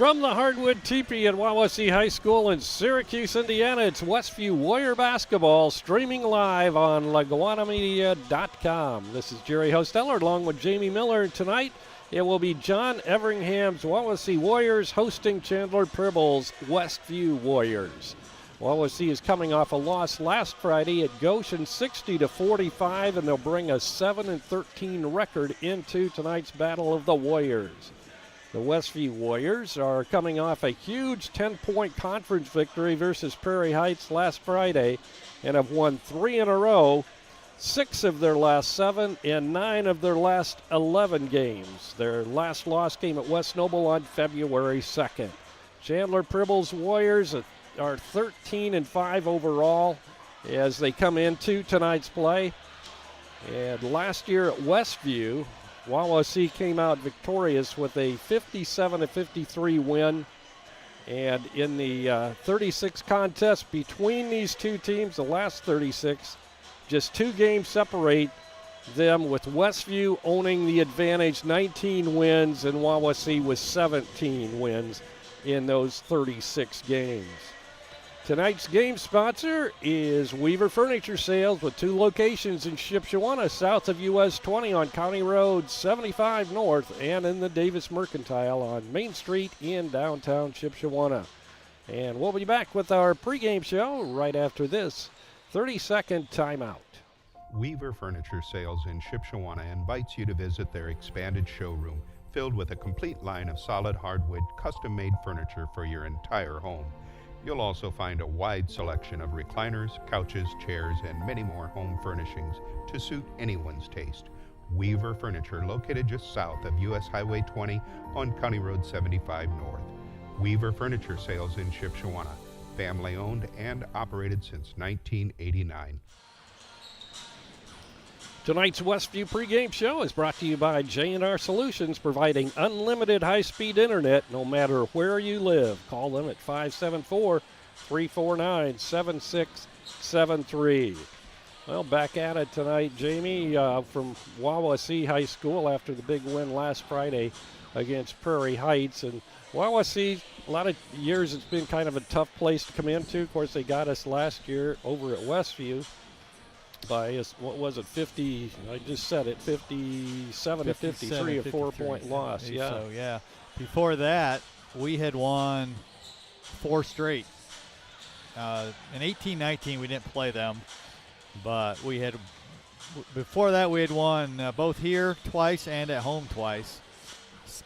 From the Hardwood Teepee at Wawasee High School in Syracuse, Indiana, it's Westview Warrior Basketball streaming live on LaGwanamedia.com. This is Jerry Hosteller along with Jamie Miller. Tonight it will be John Everingham's Wawasee Warriors hosting Chandler Pribble's Westview Warriors. Wawasee is coming off a loss last Friday at Goshen 60-45, and they'll bring a 7-13 record into tonight's Battle of the Warriors. The Westview Warriors are coming off a huge 10-point conference victory versus Prairie Heights last Friday and have won 3 in a row, 6 of their last 7 and 9 of their last 11 games. Their last loss came at West Noble on February 2nd. Chandler Pribble's Warriors are 13-5 overall as they come into tonight's play. And last year at Westview, Wawasee came out victorious with a 57-53 win. And in the 36 contests between these two teams, the last 36, just 2 games separate them, with Westview owning the advantage, 19 wins, and Wawasee with 17 wins in those 36 games. Tonight's game sponsor is Weaver Furniture Sales with 2 locations in Shipshewana, south of US 20 on County Road 75 North, and in the Davis Mercantile on Main Street in downtown Shipshewana. And we'll be back with our pregame show right after this 30-second timeout. Weaver Furniture Sales in Shipshewana invites you to visit their expanded showroom filled with a complete line of solid hardwood custom-made furniture for your entire home. You'll also find a wide selection of recliners, couches, chairs, and many more home furnishings to suit anyone's taste. Weaver Furniture, located just south of US Highway 20 on County Road 75 North. Weaver Furniture Sales in Shipshewana, family owned and operated since 1989. Tonight's Westview pregame show is brought to you by J&R Solutions, providing unlimited high-speed internet no matter where you live. Call them at 574-349-7673. Well, back at it tonight, Jamie, from Wawasee High School after the big win last Friday against Prairie Heights. And Wawasee, a lot of years it's been kind of a tough place to come into. Of course, they got us last year over at Westview by, what was it, 50, I just said it, 57-53, a 4-point loss. Yeah. So, yeah. Before that, we had won 4 straight. In 18-19, we didn't play them, but before that we had won both here twice and at home twice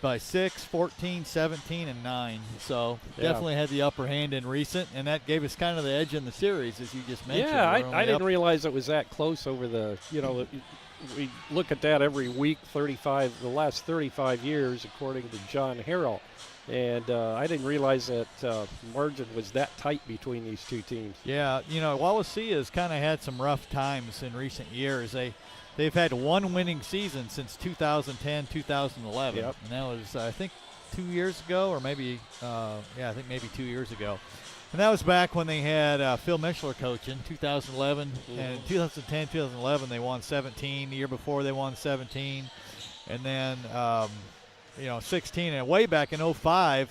by 6, 14, 17, and 9. So definitely had the upper hand in recent, and that gave us kind of the edge in the series, as you just mentioned. Yeah, I didn't realize it was that close over the, we look at that every week, the last 35 years, according to John Harrell. And I didn't realize that margin was that tight between these two teams. Yeah, Wawasee has kind of had some rough times in recent years. They've had 1 winning season since 2010, 2011. Yep. And that was, I think, 2 years ago, or maybe, I think maybe 2 years ago. And that was back when they had Phil Mishler coaching, 2011. Mm-hmm. And 2010, 2011, they won 17. The year before, they won 17. And then, 16. And way back in 05,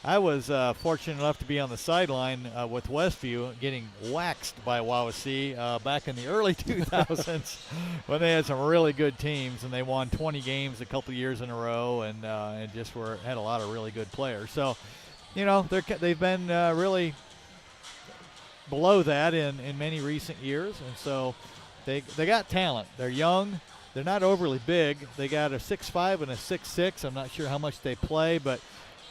I was fortunate enough to be on the sideline with Westview getting waxed by Wawasee back in the early 2000s when they had some really good teams, and they won 20 games a couple years in a row, and just had a lot of really good players. So, they've been really below that in many recent years, and so they got talent. They're young. They're not overly big. They got a 6'5" and a 6'6". I'm not sure how much they play, but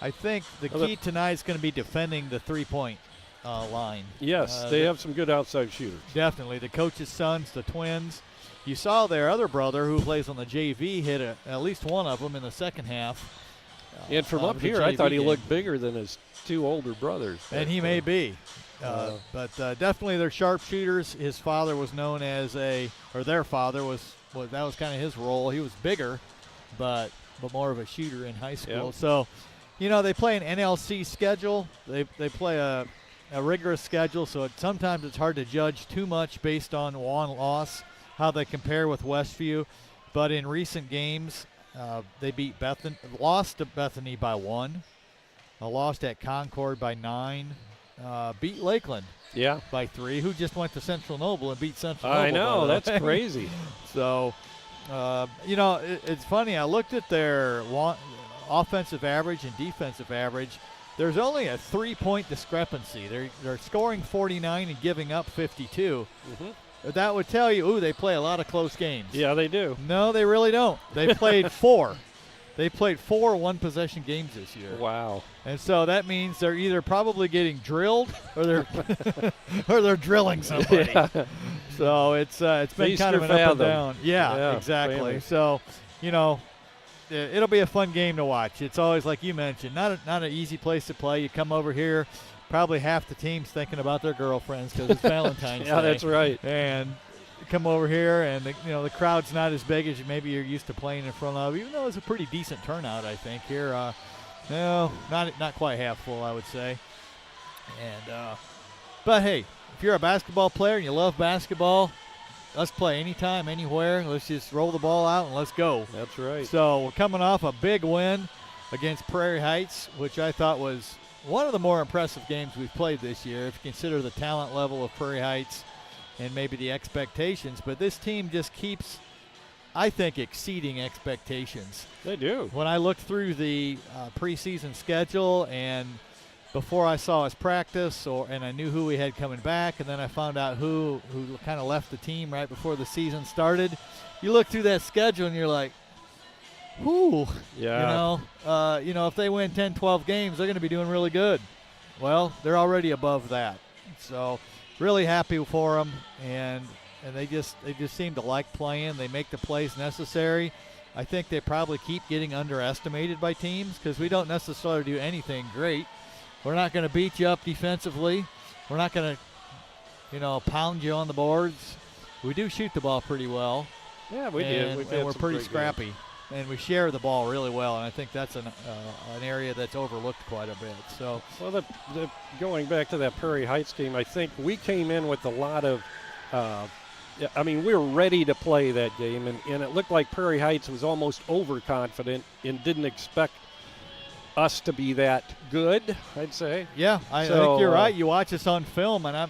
I think the key tonight is going to be defending the 3-point line. Yes, they have some good outside shooters. Definitely. The coach's sons, the twins. You saw their other brother who plays on the JV hit at least one of them in the second half. And from up here, I thought he looked bigger than his 2 older brothers. And he may be. But definitely they're sharpshooters. His father was known as their father was that was kind of his role. He was bigger, but more of a shooter in high school. Yep. So, they play an NLC schedule. They play a rigorous schedule, so sometimes it's hard to judge too much based on one loss, how they compare with Westview. But in recent games, they lost to Bethany by 1. lost at Concord by 9, beat Lakeland by 3, who just went to Central Noble and beat Central Noble. I know, that's crazy. So, it's funny. I looked at their offensive average and defensive average. There's only a 3-point discrepancy. They're scoring 49 and giving up 52. Mm-hmm. That would tell you, they play a lot of close games. Yeah, they do. No, they really don't. They played 4. They played 4 one-possession games this year. Wow. And so that means they're either probably getting drilled or they're drilling somebody. Yeah. So it's been Feast kind of or an up and fathom. down. Yeah, exactly. Famous. So, it'll be a fun game to watch. It's always, like you mentioned, not an easy place to play. You come over here, probably half the team's thinking about their girlfriends because it's Valentine's Day. Yeah, that's right. And come over here, and the crowd's not as big as maybe you're used to playing in front of, even though it's a pretty decent turnout, I think, here. No, not quite half full, I would say. And but hey, if you're a basketball player and you love basketball, let's play anytime, anywhere. Let's just roll the ball out and let's go. That's right. So we're coming off a big win against Prairie Heights, which I thought was one of the more impressive games we've played this year, if you consider the talent level of Prairie Heights and maybe the expectations. But this team just keeps, I think, exceeding expectations. They do. When I looked through the preseason schedule and before I saw us practice, and I knew who we had coming back, and then I found out who kind of left the team right before the season started, you look through that schedule and you're like, whoo. Yeah. If they win 10, 12 games, they're going to be doing really good. Well, they're already above that. So really happy for them, and they just seem to like playing. They make the plays necessary. I think they probably keep getting underestimated by teams because we don't necessarily do anything great. We're not going to beat you up defensively. We're not going to, pound you on the boards. We do shoot the ball pretty well. Yeah, we did. And we're pretty scrappy. Games. And we share the ball really well, and I think that's an area that's overlooked quite a bit. So, well, going back to that Prairie Heights game, I think we came in with a lot of we were ready to play that game, and it looked like Prairie Heights was almost overconfident and didn't expect us to be that good, I'd say. Yeah, I think you're right. You watch us on film, and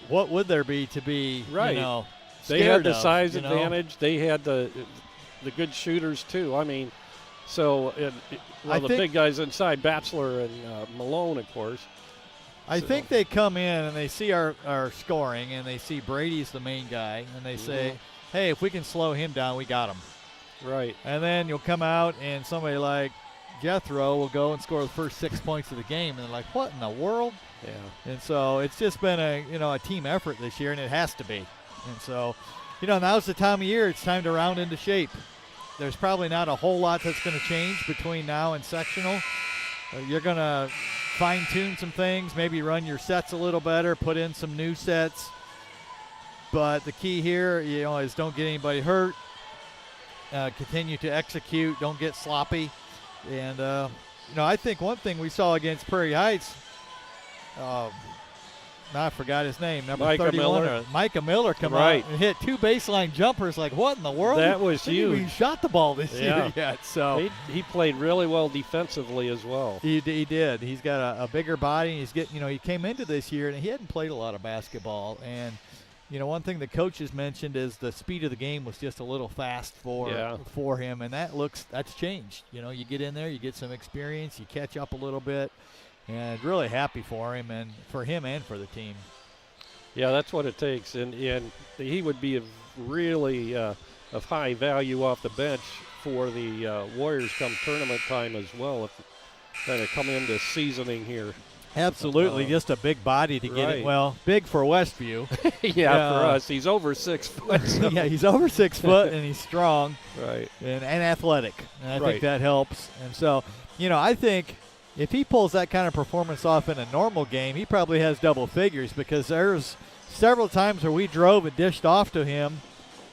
what would there be to be, right. They had the size of, advantage. They had the good shooters, too. I mean, the big guys inside, Batchelor and Malone, of course. I think they come in and they see our scoring, and they see Brady's the main guy, and they say, hey, if we can slow him down, we got him. Right. And then you'll come out, and somebody like Jethro will go and score the first 6 points of the game, and they're like, what in the world? Yeah. And so it's just been a team effort this year, and it has to be. And so, now's the time of year. It's time to round into shape. There's probably not a whole lot that's going to change between now and sectional. You're going to fine-tune some things, maybe run your sets a little better, put in some new sets. But the key here, is don't get anybody hurt. Continue to execute. Don't get sloppy. And, I think one thing we saw against Prairie Heights, I forgot his name, number Micah 31. Miller. Micah Miller come out and hit 2 baseline jumpers. Like, what in the world? That was huge. He shot the ball this year yet. So he played really well defensively as well. He did. He's got a bigger body. He's getting, he came into this year and he hadn't played a lot of basketball. And one thing the coaches mentioned is the speed of the game was just a little fast for him, and that's changed. You get in there, you get some experience, you catch up a little bit. And really happy for him and for the team. Yeah, that's what it takes. And he would be really of high value off the bench for the Warriors come tournament time as well, if kind of come into seasoning here. Absolutely, just a big body to get it. Well, big for Westview. For us. He's over 6 foot. So. Yeah, he's over 6 foot, and he's strong. Right. And athletic. And I think that helps. And so, I think – if he pulls that kind of performance off in a normal game, he probably has double figures, because there's several times where we drove and dished off to him,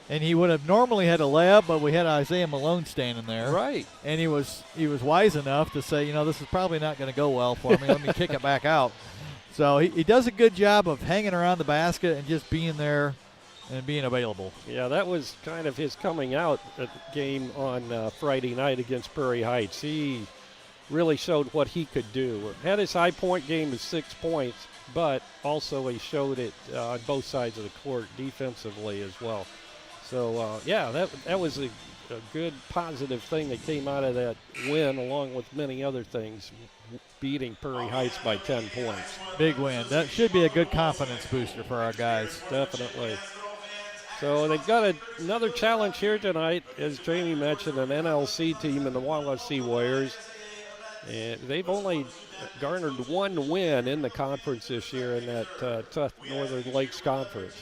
and he would have normally had a layup, but we had Isaiah Malone standing there. Right. And he was wise enough to say, this is probably not going to go well for me. Let me kick it back out. So he does a good job of hanging around the basket and just being there and being available. Yeah, that was kind of his coming out at the game on Friday night against Prairie Heights. really showed what he could do. Had his high point game of 6 points, but also he showed it on both sides of the court defensively as well. So, that was a good positive thing that came out of that win, along with many other things, beating Prairie Heights by 10 points. Big win. That should be a good confidence booster for our guys. Definitely. So they've got another challenge here tonight, as Jamie mentioned, an NLC team in the Wawasee Warriors. And they've only garnered one win in the conference this year in that tough Northern Lakes Conference.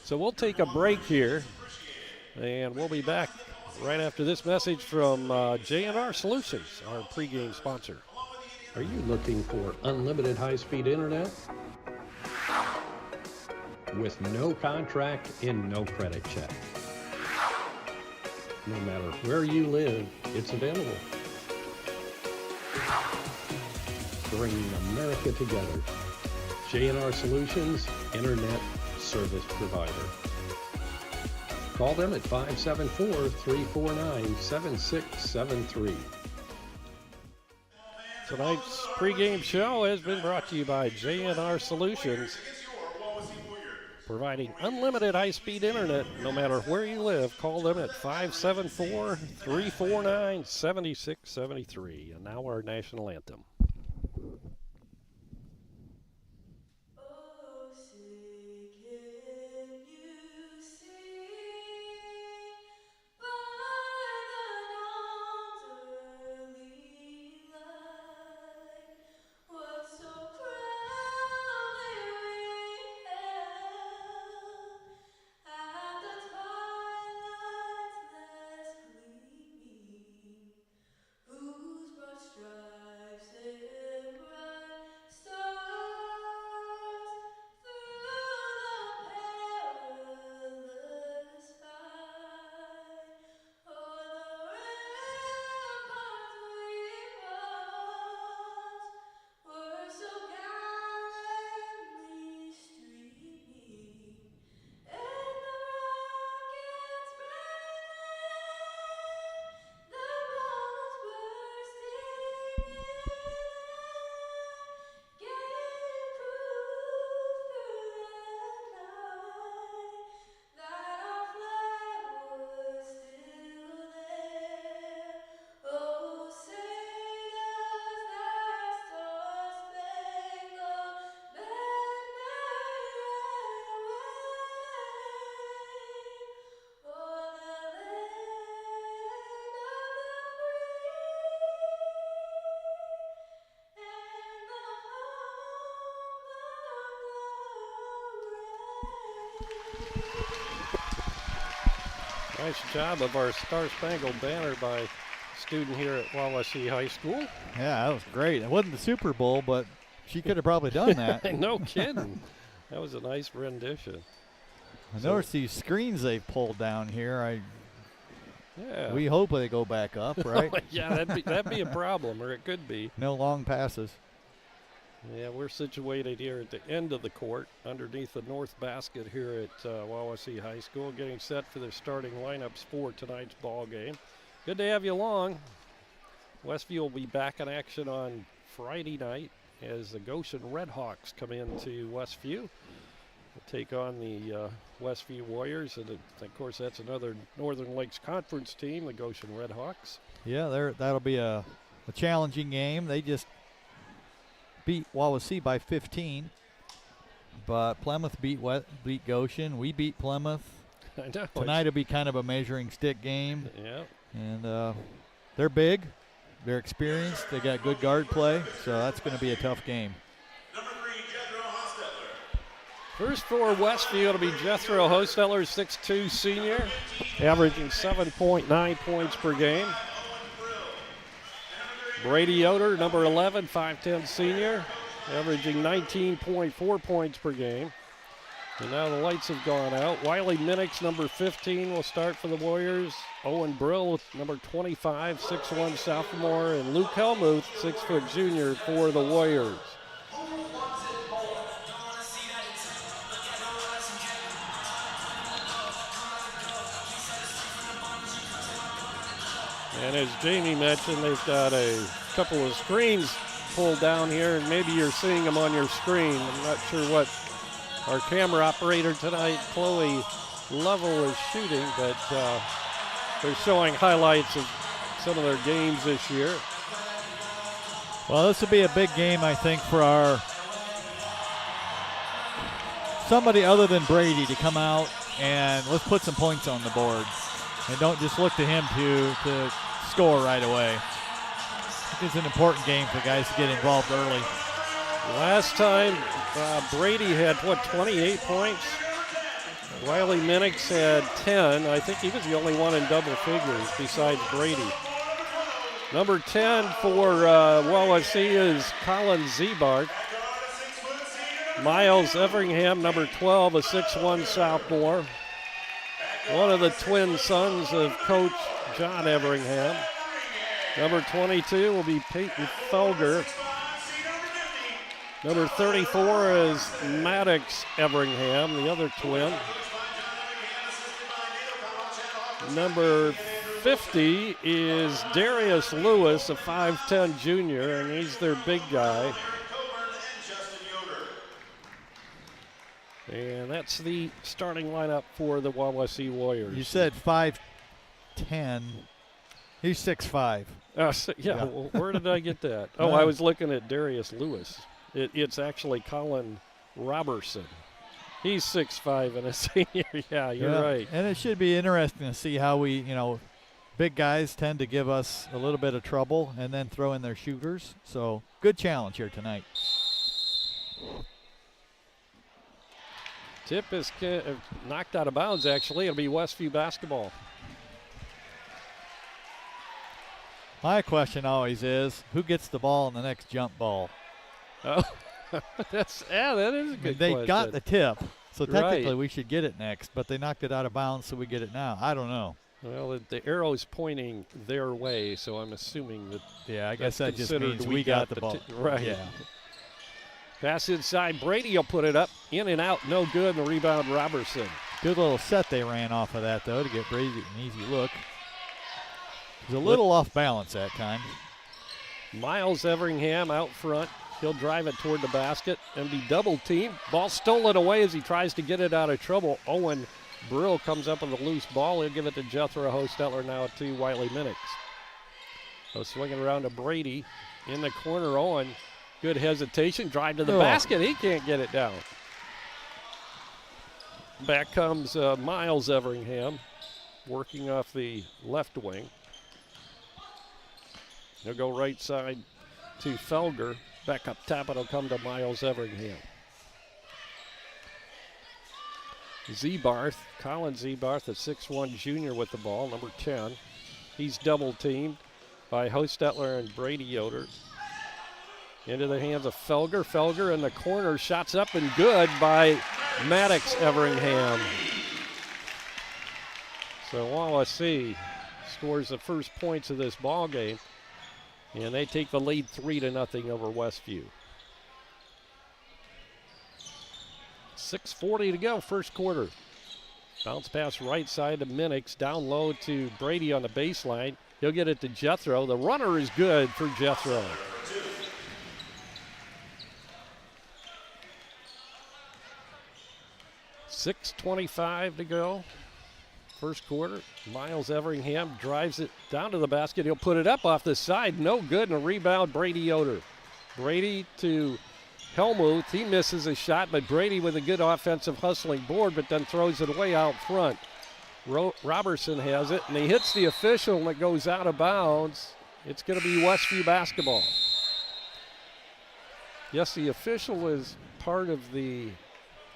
So we'll take a break here, and we'll be back right after this message from J&R Solutions, our pregame sponsor. Are you looking for unlimited high-speed internet? With no contract and no credit check. No matter where you live, it's available. Bringing America together. J&R Solutions, Internet Service Provider. Call them at 574-349-7673. Tonight's pregame show has been brought to you by J&R Solutions, providing unlimited high-speed internet no matter where you live. Call them at 574-349-7673. And now our national anthem. Nice job of our Star Spangled Banner by a student here at Wawasee High School. Yeah, that was great. It wasn't the Super Bowl, but she could have probably done that. No kidding. That was a nice rendition. I noticed these screens they've pulled down here. Yeah. We hope they go back up, right? Yeah, that'd be a problem, or it could be. No long passes. Yeah, we're situated here at the end of the court, underneath the north basket here at Wawasee High School, getting set for the starting lineups for tonight's ball game. Good to have you along. Westview will be back in action on Friday night as the Goshen Redhawks come into Westview. We'll take on the Westview Warriors, and of course that's another Northern Lakes Conference team, the Goshen Redhawks. Yeah, that'll be a challenging game. They just beat Wawasee by 15, but Plymouth beat Goshen. We beat Plymouth. I know. Tonight will be kind of a measuring stick game. Yeah. And they're big. They're experienced. They got good guard play, so that's going to be a tough game. First for Westview, it'll be Jethro Hosteller, 6'2" senior, averaging 7.9 points per game. Brady Yoder, number 11, 5'10" senior, averaging 19.4 points per game. And now the lights have gone out. Wiley Minix, number 15, will start for the Warriors. Owen Brill, number 25, 6'1" sophomore. And Luke Helmuth, 6' junior for the Warriors. And as Jamie mentioned, they've got a couple of screens pulled down here, and maybe you're seeing them on your screen. I'm not sure what our camera operator tonight, Chloe Lovell, is shooting, but they're showing highlights of some of their games this year. Well, this would be a big game, I think, for somebody other than Brady to come out and let's put some points on the board. And don't just look to him to score right away. I think it's an important game for guys to get involved early. Last time, Brady had, 28 points? Wiley Minix had 10. I think he was the only one in double figures besides Brady. Number 10 for Wawasee is Colin Zebart. Miles Everingham, number 12, a 6'1 sophomore. One of the twin sons of Coach John Everingham. Number 22 will be Peyton Felger. Number 34 is Maddox Everingham, the other twin. Number 50 is Darius Lewis, a 5'10 junior, and he's their big guy. And that's the starting lineup for the Wawasee Warriors. You said 5'10". He's 6'5". Yeah. Well, where did I get that? Oh, I was looking at Darius Lewis. It's actually Colin Robertson. He's 6'5" and a senior. Yeah, you're right. And it should be interesting to see how we, big guys tend to give us a little bit of trouble and then throw in their shooters. So good challenge here tonight. Tip is knocked out of bounds, actually. It'll be Westview basketball. My question always is, who gets the ball in the next jump ball? Oh, that is a good They question. got the tip, so technically Right. we should get it next, but they knocked it out of bounds, so we get it now. I don't know. Well, the arrow's pointing their way, so I'm assuming that. Yeah, I guess that just considered means we got the ball. Right. Yeah. Pass inside. Brady will put it up. In and out. No good. And the rebound, Robertson. Good little set they ran off of that, though, to get Brady an easy look. He's a little off balance that time. Miles Everingham out front. He'll drive it toward the basket and be double teamed. Ball stolen away as he tries to get it out of trouble. Owen Brill comes up with a loose ball. He'll give it to Jethro Hostetler, now to Wiley Minix. So swinging around to Brady in the corner. Owen, good hesitation. Drive to the basket. He can't get it down. Back comes Miles Everingham working off the left wing. He'll go right side to Felger. Back up top, it'll come to Miles Everingham. Zebarth, Colin Zebarth, a 6'1 junior with the ball, number 10. He's double teamed by Hostetler and Brady Yoder. Into the hands of Felger. Felger in the corner, shots up and good by Maddox Everingham. So Wawasee scores the first points of this ball game, and they take the lead 3-0 over Westview. 6:40 to go, first quarter. Bounce pass right side to Minix, down low to Brady on the baseline. He'll get it to Jethro. The runner is good for Jethro. $6:25 to go. First quarter. Miles Everingham drives it down to the basket. He'll put it up off the side. No good, and a rebound, Brady Yoder. Brady to Helmuth. He misses a shot, but Brady with a good offensive hustling board, but then throws it away out front. Robertson has it, and he hits the official, and it goes out of bounds. It's going to be Westview basketball. Yes, the official is part of the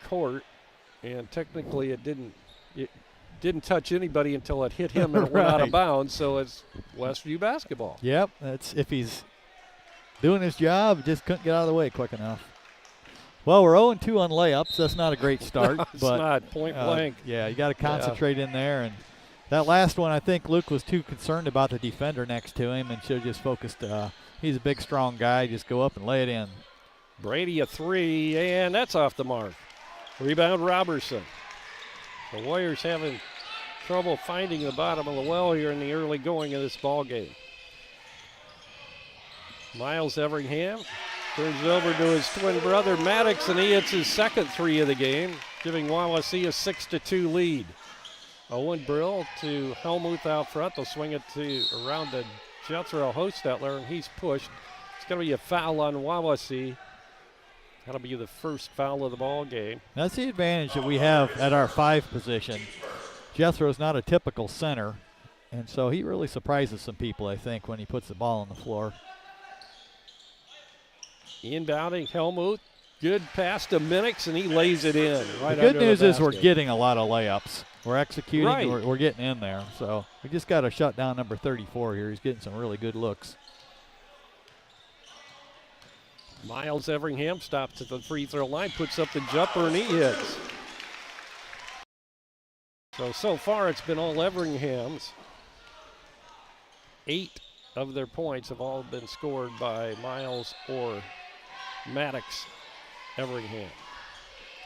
court, and technically it didn't touch anybody until it hit him and it went out of bounds, so it's Westview basketball. Yep, that's if he's doing his job, just couldn't get out of the way quick enough. Well, we're 0-2 on layups. That's not a great start. It's but, not point blank. Yeah, you got to concentrate in there. And that last one, I think Luke was too concerned about the defender next to him and should have just focused. He's a big, strong guy. Just go up and lay it in. Brady a three, and that's off the mark. Rebound Robertson. The Warriors having trouble finding the bottom of the well here in the early going of this ball game. Miles Everingham turns it over to his twin brother Maddox, and he hits his second three of the game, giving Wawasee a 6-2 lead. Owen Brill to Helmuth out front. They'll swing it around to Jethro Hostetler, and he's pushed. It's going to be a foul on Wawasee. That'll be the first foul of the ball game. That's the advantage that we have at our 5 position. Jethro's not a typical center, and so he really surprises some people, I think, when he puts the ball on the floor. Inbounding Helmuth. Good pass to Minix, and he lays it in. Right the good under news the is we're basket. getting a lot of layups. We're executing, Right. we're getting in there. So we just got to shut down number 34 here. He's getting some really good looks. Miles Everingham stops at the free throw line, puts up the jumper, and he hits. So far it's been all Everingham's. 8 of their points have all been scored by Miles or Maddox Everingham.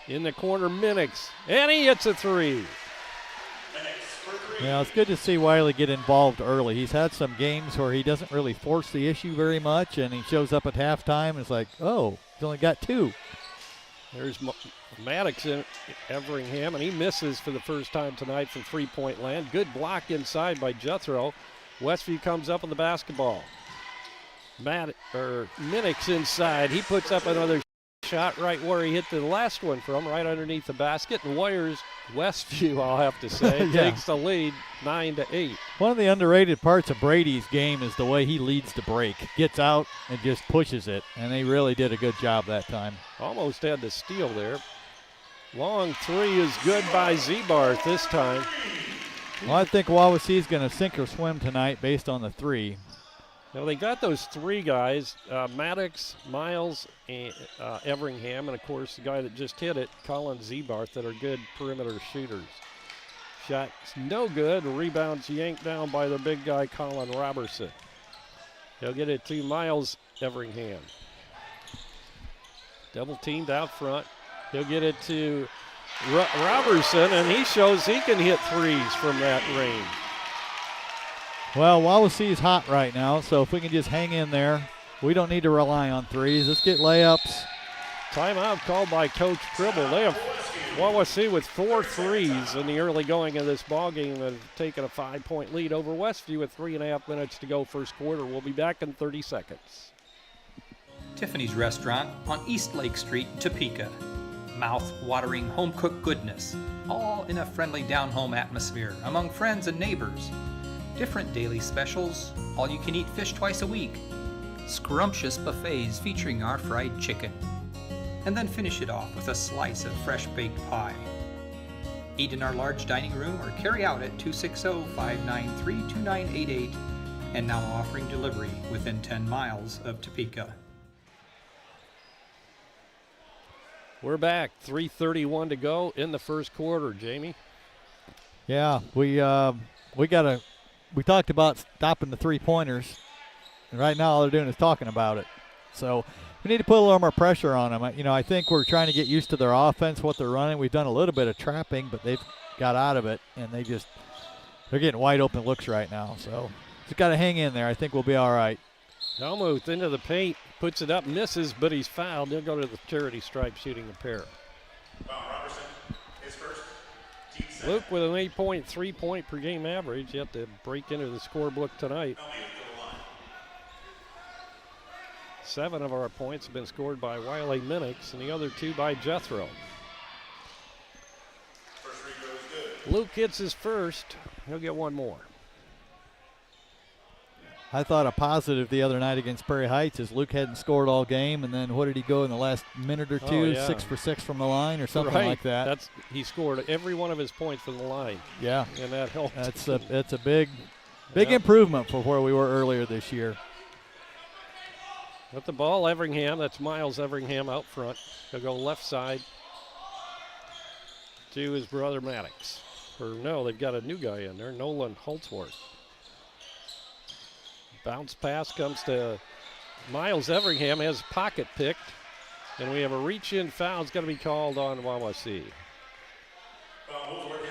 In the corner, Minix, and he hits a 3. Yeah, it's good to see Wiley get involved early. He's had some games where he doesn't really force the issue very much, and he shows up at halftime and it's like, oh, he's only got 2. There's Maddox in Everingham, and he misses for the first time tonight from three-point land. Good block inside by Jethro. Westview comes up with the basketball. Minix inside. He puts up another shot right where he hit the last one from, right underneath the basket. And Westview, I'll have to say, Yeah. takes the lead 9-8. One of the underrated parts of Brady's game is the way he leads the break. Gets out and just pushes it, and they really did a good job that time. Almost had the steal there. Long 3 is good by Zebarth this time. Well, I think Wawasee is going to sink or swim tonight based on the 3. Now they got those 3 guys, Maddox, Miles, and Everingham, and of course the guy that just hit it, Colin Zebarth, that are good perimeter shooters. Shot's no good. Rebounds yanked down by the big guy, Colin Robertson. He'll get it to Miles Everingham. Double teamed out front. He'll get it to Robertson, and he shows he can hit 3s from that range. Well, Wawasee is hot right now, so if we can just hang in there, we don't need to rely on 3s. Let's get layups. Timeout called by Coach Cribble. They have Wawasee with 4 threes in the early going of this ball game and have taken a 5-point lead over Westview with 3.5 minutes to go first quarter. We'll be back in 30 seconds. Tiffany's Restaurant on East Lake Street, Topeka. Mouth-watering home-cooked goodness, all in a friendly down-home atmosphere among friends and neighbors. Different daily specials, all-you-can-eat fish twice a week, scrumptious buffets featuring our fried chicken, and then finish it off with a slice of fresh-baked pie. Eat in our large dining room or carry out at 260-593-2988, and now offering delivery within 10 miles of Topeka. We're back. 3:31 to go in the first quarter, Jamie. Yeah, we talked about stopping the 3-pointers, and right now all they're doing is talking about it. So we need to put a little more pressure on them. I think we're trying to get used to their offense, what they're running. We've done a little bit of trapping, but they've got out of it, and they're getting wide open looks right now. So just got to hang in there. I think we'll be all right. Helmuth into the paint, puts it up, misses, but he's fouled. He'll go to the charity stripe shooting a pair. Luke with an 8-point, 3-point per game average. You have to break into the scorebook tonight. 7 of our points have been scored by Wiley Minix and the other 2 by Jethro. Luke hits his first. He'll get 1 more. I thought a positive the other night against Prairie Heights is Luke hadn't scored all game, and then what did he go in the last minute or 2? Oh, yeah. 6 for 6 from the line or something Right. like that. He scored every one of his points from the line. Yeah. And that helped. That's a big improvement for where we were earlier this year. With the ball, Everingham. That's Miles Everingham out front. He'll go left side to his brother Maddox. Or no, they've got a new guy in there, Nolan Holtzworth. Bounce pass comes to Miles Everingham, has pocket picked, and we have a reach-in foul. It's going to be called on Wawasee.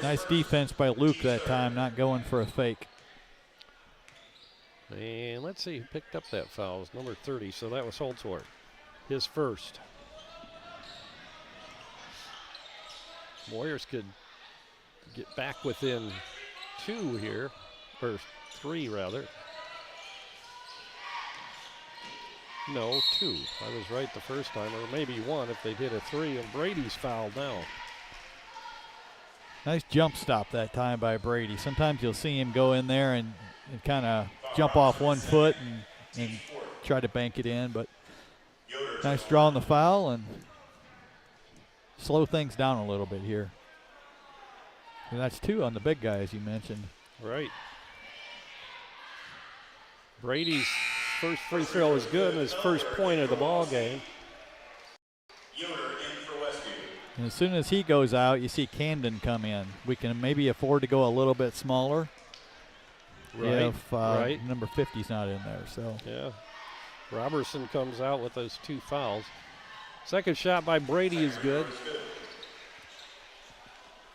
Nice defense by Luke that time, not going for a fake. And let's see who picked up that foul. It was number 30, so that was Holdsworth. His first. Warriors could get back within 2 here, or 3 rather. No, 2. I was right the first time, or maybe 1 if they hit a 3, and Brady's fouled now. Nice jump stop that time by Brady. Sometimes you'll see him go in there and kind of jump off 1 foot and try to bank it in, but nice draw on the foul and slow things down a little bit here. And that's 2 on the big guy, as you mentioned. Right. Brady's first free throw is good, and his first point of the ball game. And as soon as he goes out, you see Camden come in. We can maybe afford to go a little bit smaller if number 50's not in there. So yeah, Robertson comes out with those 2 fouls. Second shot by Brady is good.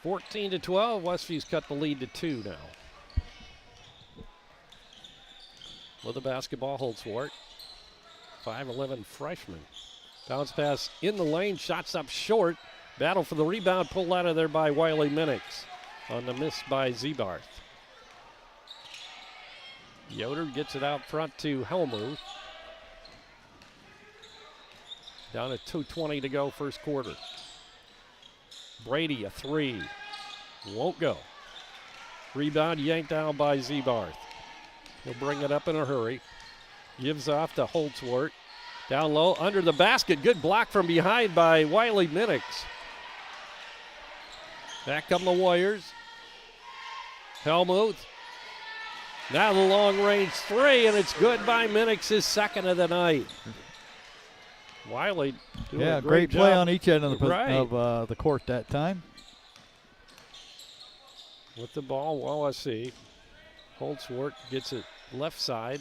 14-12. Westview's cut the lead to 2 now. With the basketball, Holdsworth, 5'11" freshman. Bounce pass in the lane, shots up short. Battle for the rebound, pulled out of there by Wiley Minix on the miss by Zebarth. Yoder gets it out front to Helmuth. Down at 2:20 to go, first quarter. Brady, a 3. Won't go. Rebound yanked down by Zebarth. He'll bring it up in a hurry. Gives off to Holdsworth. Down low, under the basket. Good block from behind by Wiley Minix. Back come the Warriors. Helmuth. Now the long-range 3, and it's good by Minix, his second of the night. Wiley doing a great play job on each end of the court that time. With the ball, Wawasee. Holdsworth gets it left side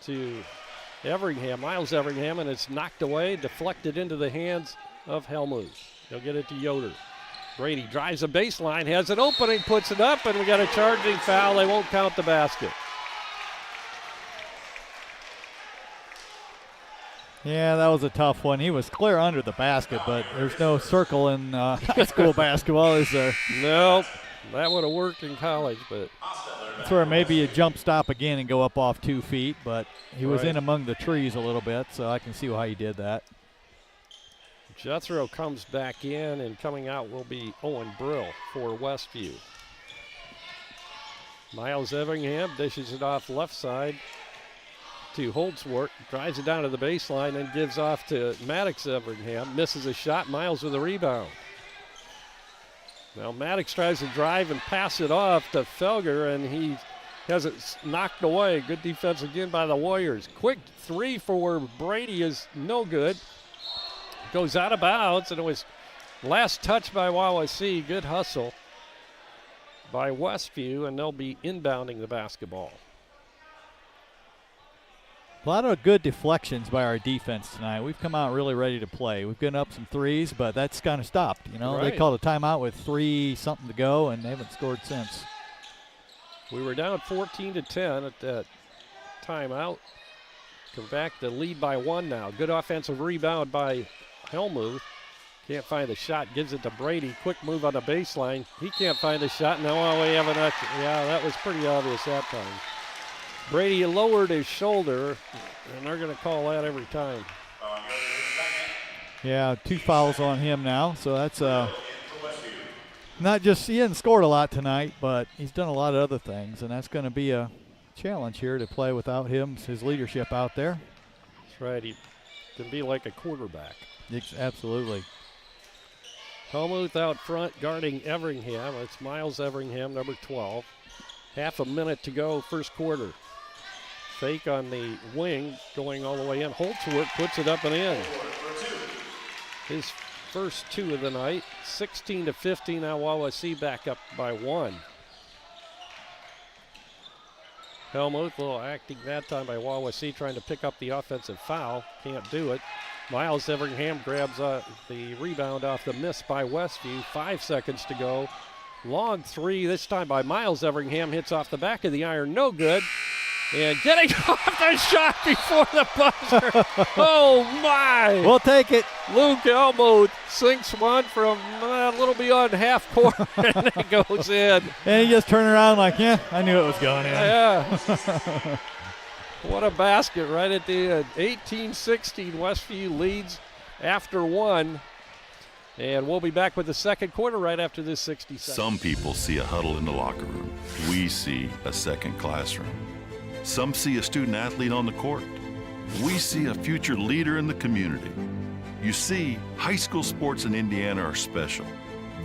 to Everingham, Miles Everingham, and it's knocked away, deflected into the hands of Helmuth. He'll get it to Yoder. Brady drives a baseline, has an opening, puts it up, and we got a charging foul. They won't count the basket. Yeah, that was a tough one. He was clear under the basket, but there's no circle in high school basketball, is there? No, that would have worked in college, but that's where maybe you jump stop again and go up off 2 feet, but he was in among the trees a little bit, so I can see how he did that. Jethro comes back in, and coming out will be Owen Brill for Westview. Miles Everingham dishes it off left side to Holdsworth, drives it down to the baseline and gives off to Maddox Everingham. Misses a shot, Miles with a rebound. Now Maddox tries to drive and pass it off to Felger, and he has it knocked away. Good defense again by the Warriors. Quick 3 for Brady is no good. Goes out of bounds, and it was last touch by Wawasee. Good hustle by Westview, and they'll be inbounding the basketball. A lot of good deflections by our defense tonight. We've come out really ready to play. We've gotten up some 3s, but that's kind of stopped. You know, They called a timeout with 3-something to go, and they haven't scored since. We were down 14-10 at that timeout. Come back to lead by 1 now. Good offensive rebound by Helmuth. Can't find the shot. Gives it to Brady. Quick move on the baseline. He can't find the shot. Now we have an extra. Yeah, that was pretty obvious that time. Brady lowered his shoulder, and they're going to call that every time. Yeah, 2 fouls on him now. So that's not just, he hasn't scored a lot tonight, but he's done a lot of other things, and that's going to be a challenge here to play without him, his leadership out there. That's right. He can be like a quarterback. Absolutely. Helmuth out front guarding Everingham. It's Miles Everingham, number 12. Half a minute to go, first quarter. Fake on the wing, going all the way in. Holdsworth puts it up and in. His first 2 of the night. 16-15, now Wawasee back up by 1. Helmuth, a little acting that time by Wawasee, trying to pick up the offensive foul. Can't do it. Miles Everingham grabs the rebound off the miss by Westview. 5 seconds to go. Long three, this time by Miles Everingham, hits off the back of the iron, no good. And getting off the shot before the buzzer. Oh, my. We'll take it. Luke Elmo sinks one from a little beyond half court, and it goes in. And he just turned around like, yeah, I knew it was going in. Yeah. What a basket right at the end. 18-16, Westview leads after one. And we'll be back with the second quarter right after this 60 seconds. Some people see a huddle in the locker room. We see a second classroom. Some see a student athlete on the court. We see a future leader in the community. You see, high school sports in Indiana are special.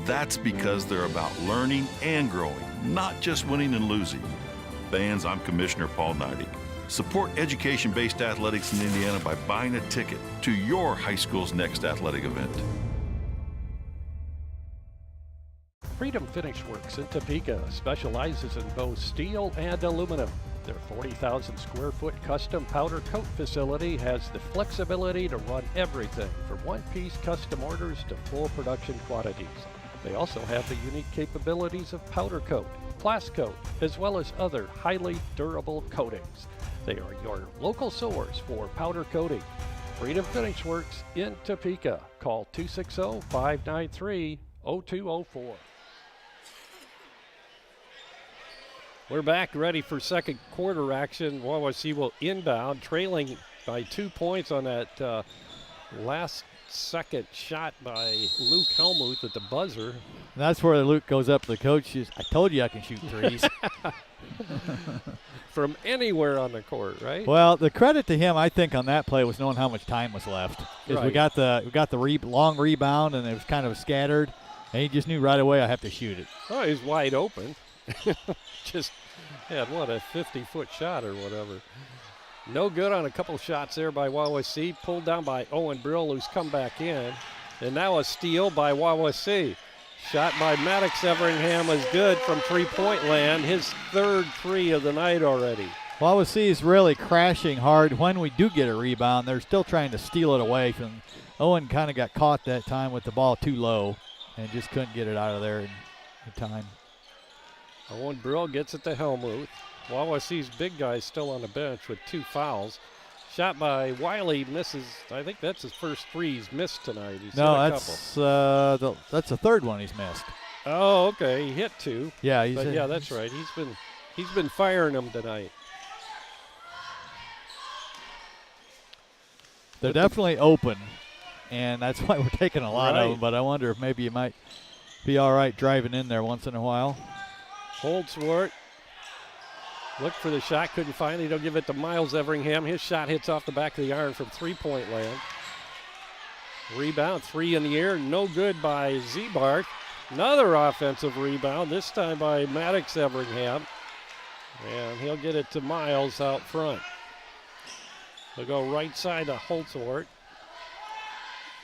That's because they're about learning and growing, not just winning and losing. Fans, I'm Commissioner Paul Neidig. Support education-based athletics in Indiana by buying a ticket to your high school's next athletic event. Freedom Finish Works in Topeka specializes in both steel and aluminum. Their 40,000 square foot custom powder coat facility has the flexibility to run everything from one-piece custom orders to full production quantities. They also have the unique capabilities of powder coat, blast coat, as well as other highly durable coatings. They are your local source for powder coating. Freedom Finish Works in Topeka. Call 260-593-0204. We're back ready for second quarter action. Wawasee will inbound, trailing by 2 points on that last second shot by Luke Helmuth at the buzzer. That's where Luke goes up to the coach. I told you I can shoot threes. From anywhere on the court, right? Well, the credit to him, I think, on that play was knowing how much time was left. Because we got the long rebound, and it was kind of scattered, and he just knew right away I have to shoot it. Oh, he's wide open. Just had, a 50-foot shot or whatever. No good on a couple shots there by Wawasee. Pulled down by Owen Brill, who's come back in. And now a steal by Wawasee. Shot by Maddox Everingham is good from three-point land. His third three of the night already. Wawasee is really crashing hard. When we do get a rebound, they're still trying to steal it away from. Owen kind of got caught that time with the ball too low and just couldn't get it out of there in time. Owen Brill gets it to Helmuth. Wawasee's big guy still on the bench with 2 fouls. Shot by Wiley misses. I think that's his first three he's missed tonight. He's hit a couple. That's the third one he's missed. Oh, okay. He hit 2. Yeah, that's right. He's been firing them tonight. They're definitely open, and that's why we're taking a lot of them. But I wonder if maybe you might be all right driving in there once in a while. Holdsworth looked for the shot, couldn't find it. He'll give it to Miles Everingham. His shot hits off the back of the iron from three-point land. Rebound, 3 in the air, no good by Zebarth. Another offensive rebound, this time by Maddox Everingham. And he'll get it to Miles out front. They'll go right side to Holdsworth.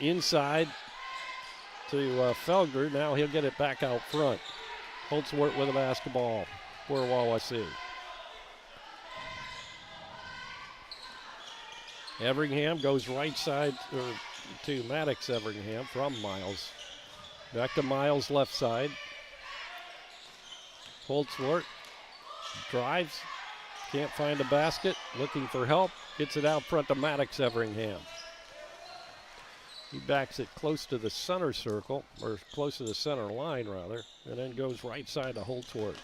Inside to Felger. Now he'll get it back out front. Holdsworth with a basketball for Wawasee. Everingham goes right side to Maddox Everingham from Miles. Back to Miles left side. Holdsworth drives, can't find a basket, looking for help, gets it out front to Maddox Everingham. He backs it close to the center circle, or close to the center line rather, and then goes right side to Holdsworth.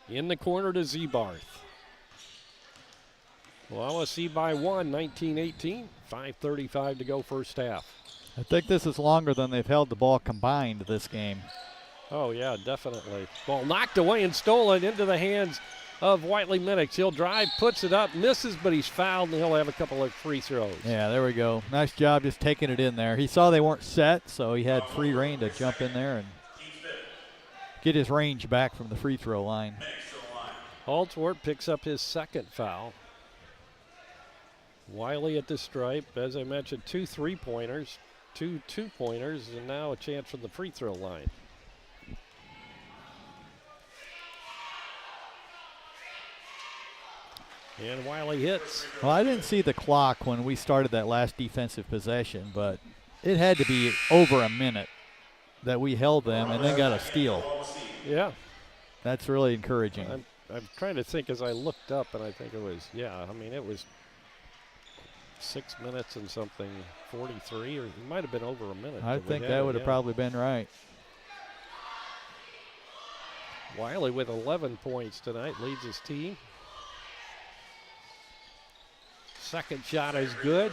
In the corner to Zebarth. Wawasee by 1, 19-18, 5:35 to go first half. I think this is longer than they've held the ball combined this game. Oh, yeah, definitely. Ball knocked away and stolen into the hands of Wiley Minix. He'll drive, puts it up, misses, but he's fouled, and he'll have a couple of free throws. Yeah, there we go. Nice job just taking it in there. He saw they weren't set, so he had free reign to jump in there and get his range back from the free throw line. Holdsworth picks up his second foul. Wiley at the stripe. As I mentioned, 2 3-pointers, 2 2-pointers, and now a chance from the free throw line. And Wiley hits. Well, I didn't see the clock when we started that last defensive possession, but it had to be over a minute. that we held them and then got a steal. Yeah. That's really encouraging. I'm trying to think as I looked up, and I think it was, it was 6 minutes and something, 43, or it might have been over a minute. I think that would have probably been right. Wiley with 11 points tonight, leads his team. Second shot is good.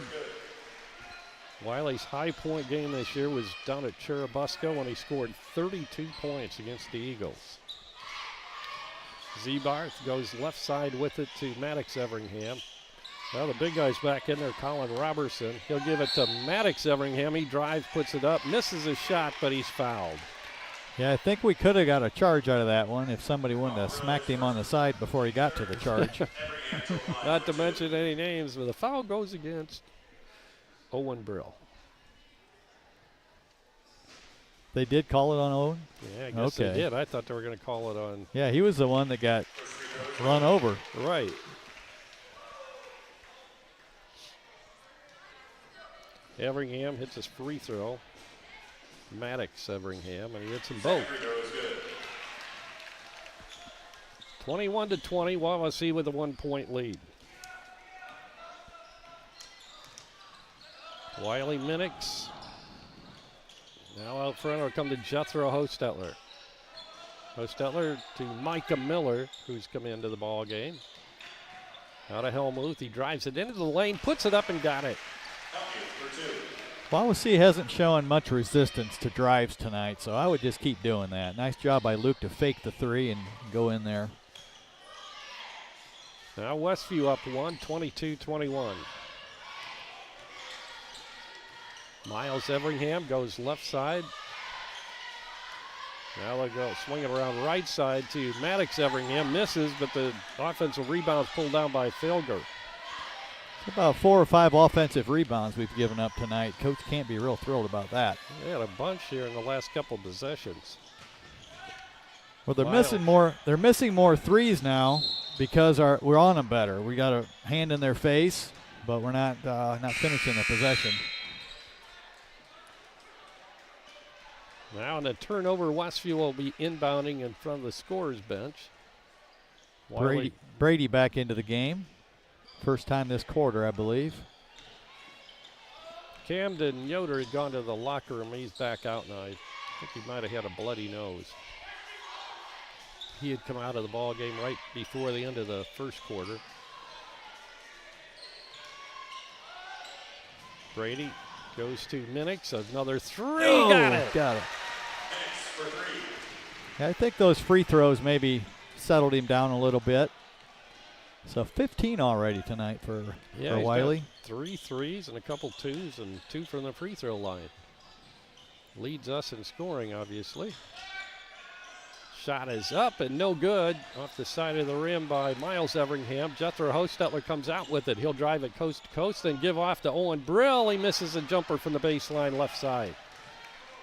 Wiley's high point game this year was down at Churubusco when he scored 32 points against the Eagles. Zebarth goes left side with it to Maddox Everingham. Well, the big guy's back in there, Colin Robertson. He'll give it to Maddox Everingham. He drives, puts it up, misses his shot, but he's fouled. Yeah, I think we could have got a charge out of that one if somebody wouldn't have smacked him on the side before he got to the charge. Not to mention any names, but the foul goes against Owen Brill. They did call it on Owen? Yeah, I guess they did. I thought they were going to call it on. Yeah, he was the one that got run over. Right. Everingham hits his free throw. Maddox Everingham, and he hits them both. 21-20, Wawasee with a 1-point lead. Wiley Minix. Now out front will come to Jethro Hostetler. Hostetler to Micah Miller, who's come into the ball game. Out of Helmuth, he drives it into the lane, puts it up and got it. Wawasee hasn't shown much resistance to drives tonight, so I would just keep doing that. Nice job by Luke to fake the three and go in there. Now Westview up 1, 22-21. Miles Everingham goes left side. Now they go swinging around right side to Maddox Everingham. Misses, but the offensive rebound's pulled down by Felger. About 4 or 5 offensive rebounds we've given up tonight. Coach can't be real thrilled about that. They had a bunch here in the last couple possessions. Well, they're missing more. They're missing more threes now because we're on them better. We got a hand in their face, but we're not finishing the possession. Now on the turnover, Westview will be inbounding in front of the scorer's bench. Brady back into the game. First time this quarter, I believe. Camden Yoder had gone to the locker room. He's back out now. I think he might have had a bloody nose. He had come out of the ball game right before the end of the first quarter. Brady goes to Minix. Another three. Oh, got it. Got it. Yeah, I think those free throws maybe settled him down a little bit. So 15 already tonight for Wiley. 3 threes and a couple twos and 2 from the free throw line. Leads us in scoring, obviously. Shot is up and no good. Off the side of the rim by Miles Everingham. Jethro Hostetler comes out with it. He'll drive it coast to coast and give off to Owen Brill. He misses a jumper from the baseline left side.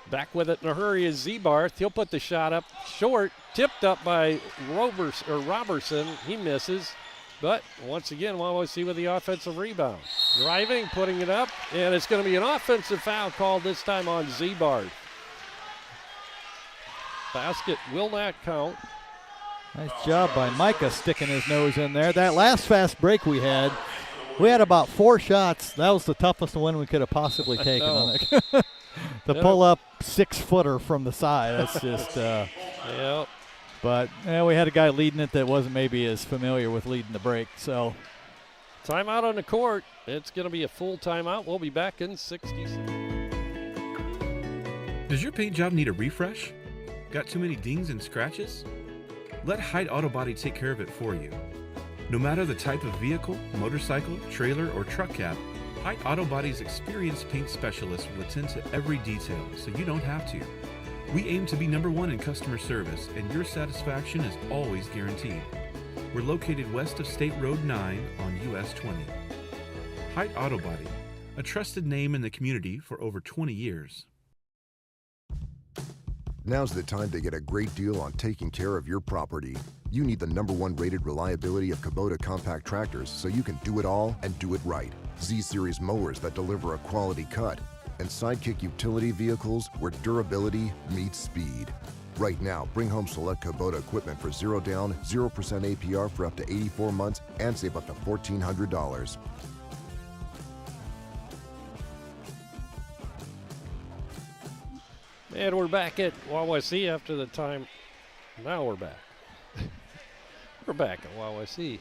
Back with it in a hurry is Zebarth. He'll put the shot up short. Tipped up by Robertson. He misses. But once again, Wawasee with the offensive rebound. Driving, putting it up, and it's going to be an offensive foul called this time on Zebarth. Basket will not count. Nice job by Micah sticking his nose in there. That last fast break we had about 4 shots. That was the toughest one we could have possibly taken on it. The pull-up 6-footer from the side. That's just Yep. But we had a guy leading it that wasn't maybe as familiar with leading the break. So timeout on the court. It's going to be a full timeout. We'll be back in 60 seconds. Does your paint job need a refresh? Got too many dings and scratches? Let Height Auto Body take care of it for you. No matter the type of vehicle, motorcycle, trailer, or truck cab, Height Auto Body's experienced paint specialists will attend to every detail so you don't have to. We aim to be #1 in customer service, and your satisfaction is always guaranteed. We're located west of State Road 9 on US 20. Height Auto Body, a trusted name in the community for over 20 years. Now's the time to get a great deal on taking care of your property. You need the #1 rated reliability of Kubota compact tractors so you can do it all and do it right. Z-Series mowers that deliver a quality cut, and Sidekick utility vehicles where durability meets speed. Right now, bring home select Kubota equipment for 0 down, 0% APR for up to 84 months and save up to $1,400. And we're back at Wawasee after the time. Now we're back. We're back at Wawasee.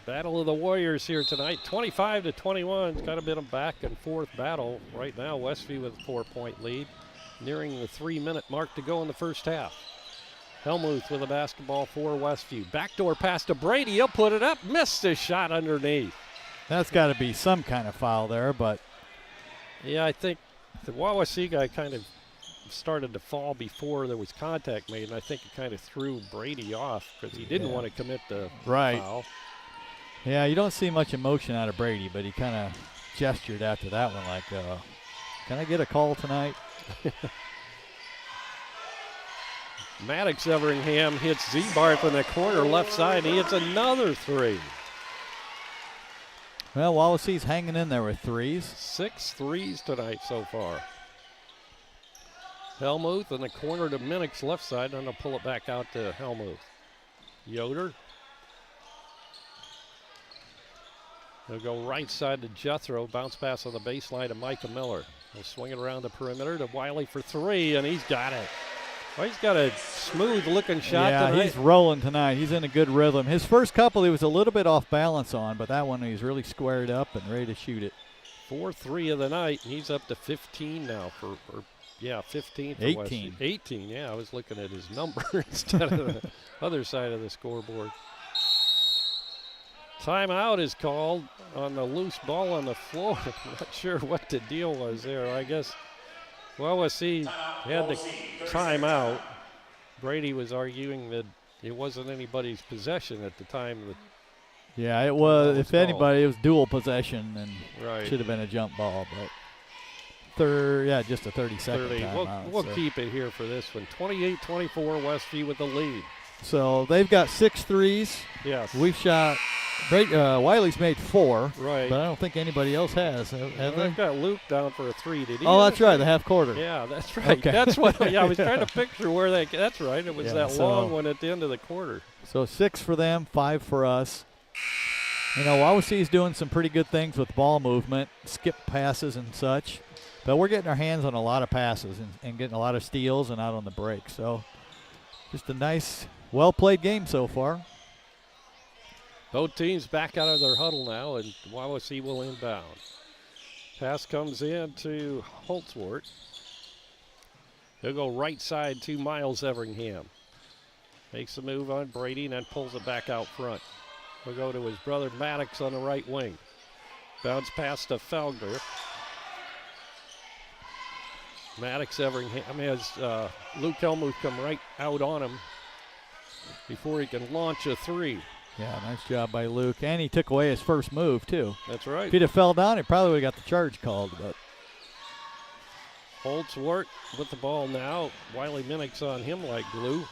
Battle of the Warriors here tonight, 25-21. It's kind of been a back and forth battle. Right now, Westview with a 4-point lead, nearing the 3-minute mark to go in the first half. Helmuth with a basketball for Westview. Backdoor pass to Brady. He'll put it up. Missed his shot underneath. That's got to be some kind of foul there, but. Yeah, I think the Wawasee guy kind of started to fall before there was contact made, and I think it kind of threw Brady off because he didn't want to commit the foul. Yeah, you don't see much emotion out of Brady, but he kind of gestured after that one like, can I get a call tonight? Maddox Everingham hits Z-Barth in the corner left side. He hits another three. Well, Wawasee's hanging in there with threes. 6 threes tonight so far. Helmuth in the corner to Minnick's left side, and they'll pull it back out to Helmuth. Yoder. They'll go right side to Jethro. Bounce pass on the baseline to Micah Miller. He'll swing it around the perimeter to Wiley for three, and he's got it. Well, he's got a smooth-looking shot tonight. Yeah, he's rolling tonight. He's in a good rhythm. His first couple he was a little bit off balance on, but that one he's really squared up and ready to shoot it. 4-3 of the night, and he's up to 15 now for 15 for 18. Westview. 18, yeah, I was looking at his number instead of the other side of the scoreboard. Timeout is called on the loose ball on the floor. I'm not sure what the deal was there. I guess Wawasee had the timeout. Brady was arguing that it wasn't anybody's possession at the time. Yeah, it was. If anybody, it was dual possession and should have been a jump ball. But just a 30-second timeout. We'll keep it here for this one. 28-24, Westview with the lead. So they've got 6 threes. Yes. We've shot. Wiley's made 4. Right. But I don't think anybody else has. Have they? They've got Luke down for a 3. Did he? Oh, that's right. The half quarter. Yeah, that's right. Okay. That's what. Yeah, I was trying to picture where they. That's right. It was that long one at the end of the quarter. So 6 for them, 5 for us. You know, Wawasee's doing some pretty good things with ball movement, skip passes and such. But we're getting our hands on a lot of passes and getting a lot of steals and out on the break. So just a nice, well-played game so far. Both teams back out of their huddle now, and Wawasee will inbound. Pass comes in to Holtzwart. He'll go right side to Miles Everingham. Makes a move on Brady and then pulls it back out front. He'll go to his brother Maddox on the right wing. Bounce pass to Felger. Maddox Everingham has Luke Helmuth come right out on him before he can launch a 3. Yeah, nice job by Luke. And he took away his first move, too. That's right. If he'd have fell down, he probably would have got the charge called. But Holtzwart with the ball now. Wiley Minnick's on him like glue.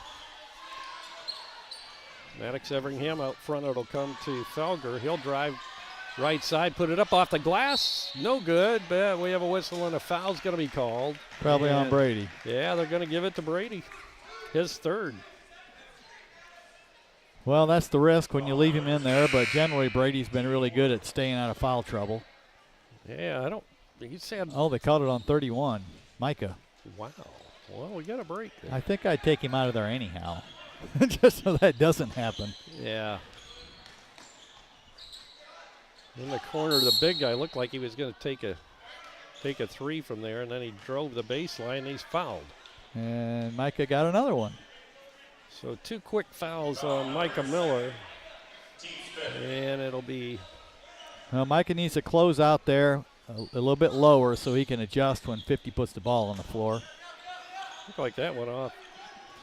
Maddox Everingham out front. It'll come to Felger. He'll drive right side, put it up off the glass. No good, but we have a whistle and a foul's going to be called. Probably on Brady. Yeah, they're going to give it to Brady. His third. Well, that's the risk when you leave him in there, but generally Brady's been really good at staying out of foul trouble. Yeah, I don't. He said. Oh, they called it on 31. Micah. Wow. Well, we got a break there. I think I'd take him out of there anyhow, just so that doesn't happen. Yeah. In the corner, the big guy looked like he was going to take a 3 from there, and then he drove the baseline, and he's fouled. And Micah got another one. So 2 quick fouls on Micah Miller, and it'll be. Well, Micah needs to close out there a little bit lower so he can adjust when 50 puts the ball on the floor. Looked like that went off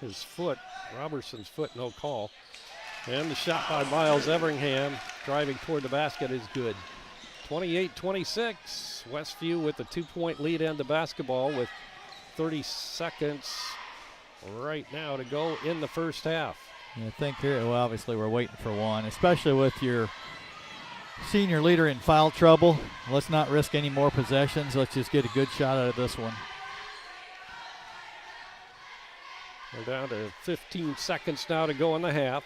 his foot, Robertson's foot, no call. And the shot by Miles Everingham driving toward the basket is good. 28-26, Westview with a 2-point lead and the basketball with 30 seconds right now to go in the first half. I think here, well, obviously we're waiting for one, especially with your senior leader in foul trouble. Let's not risk any more possessions. Let's just get a good shot out of this one. We're down to 15 seconds now to go in the half.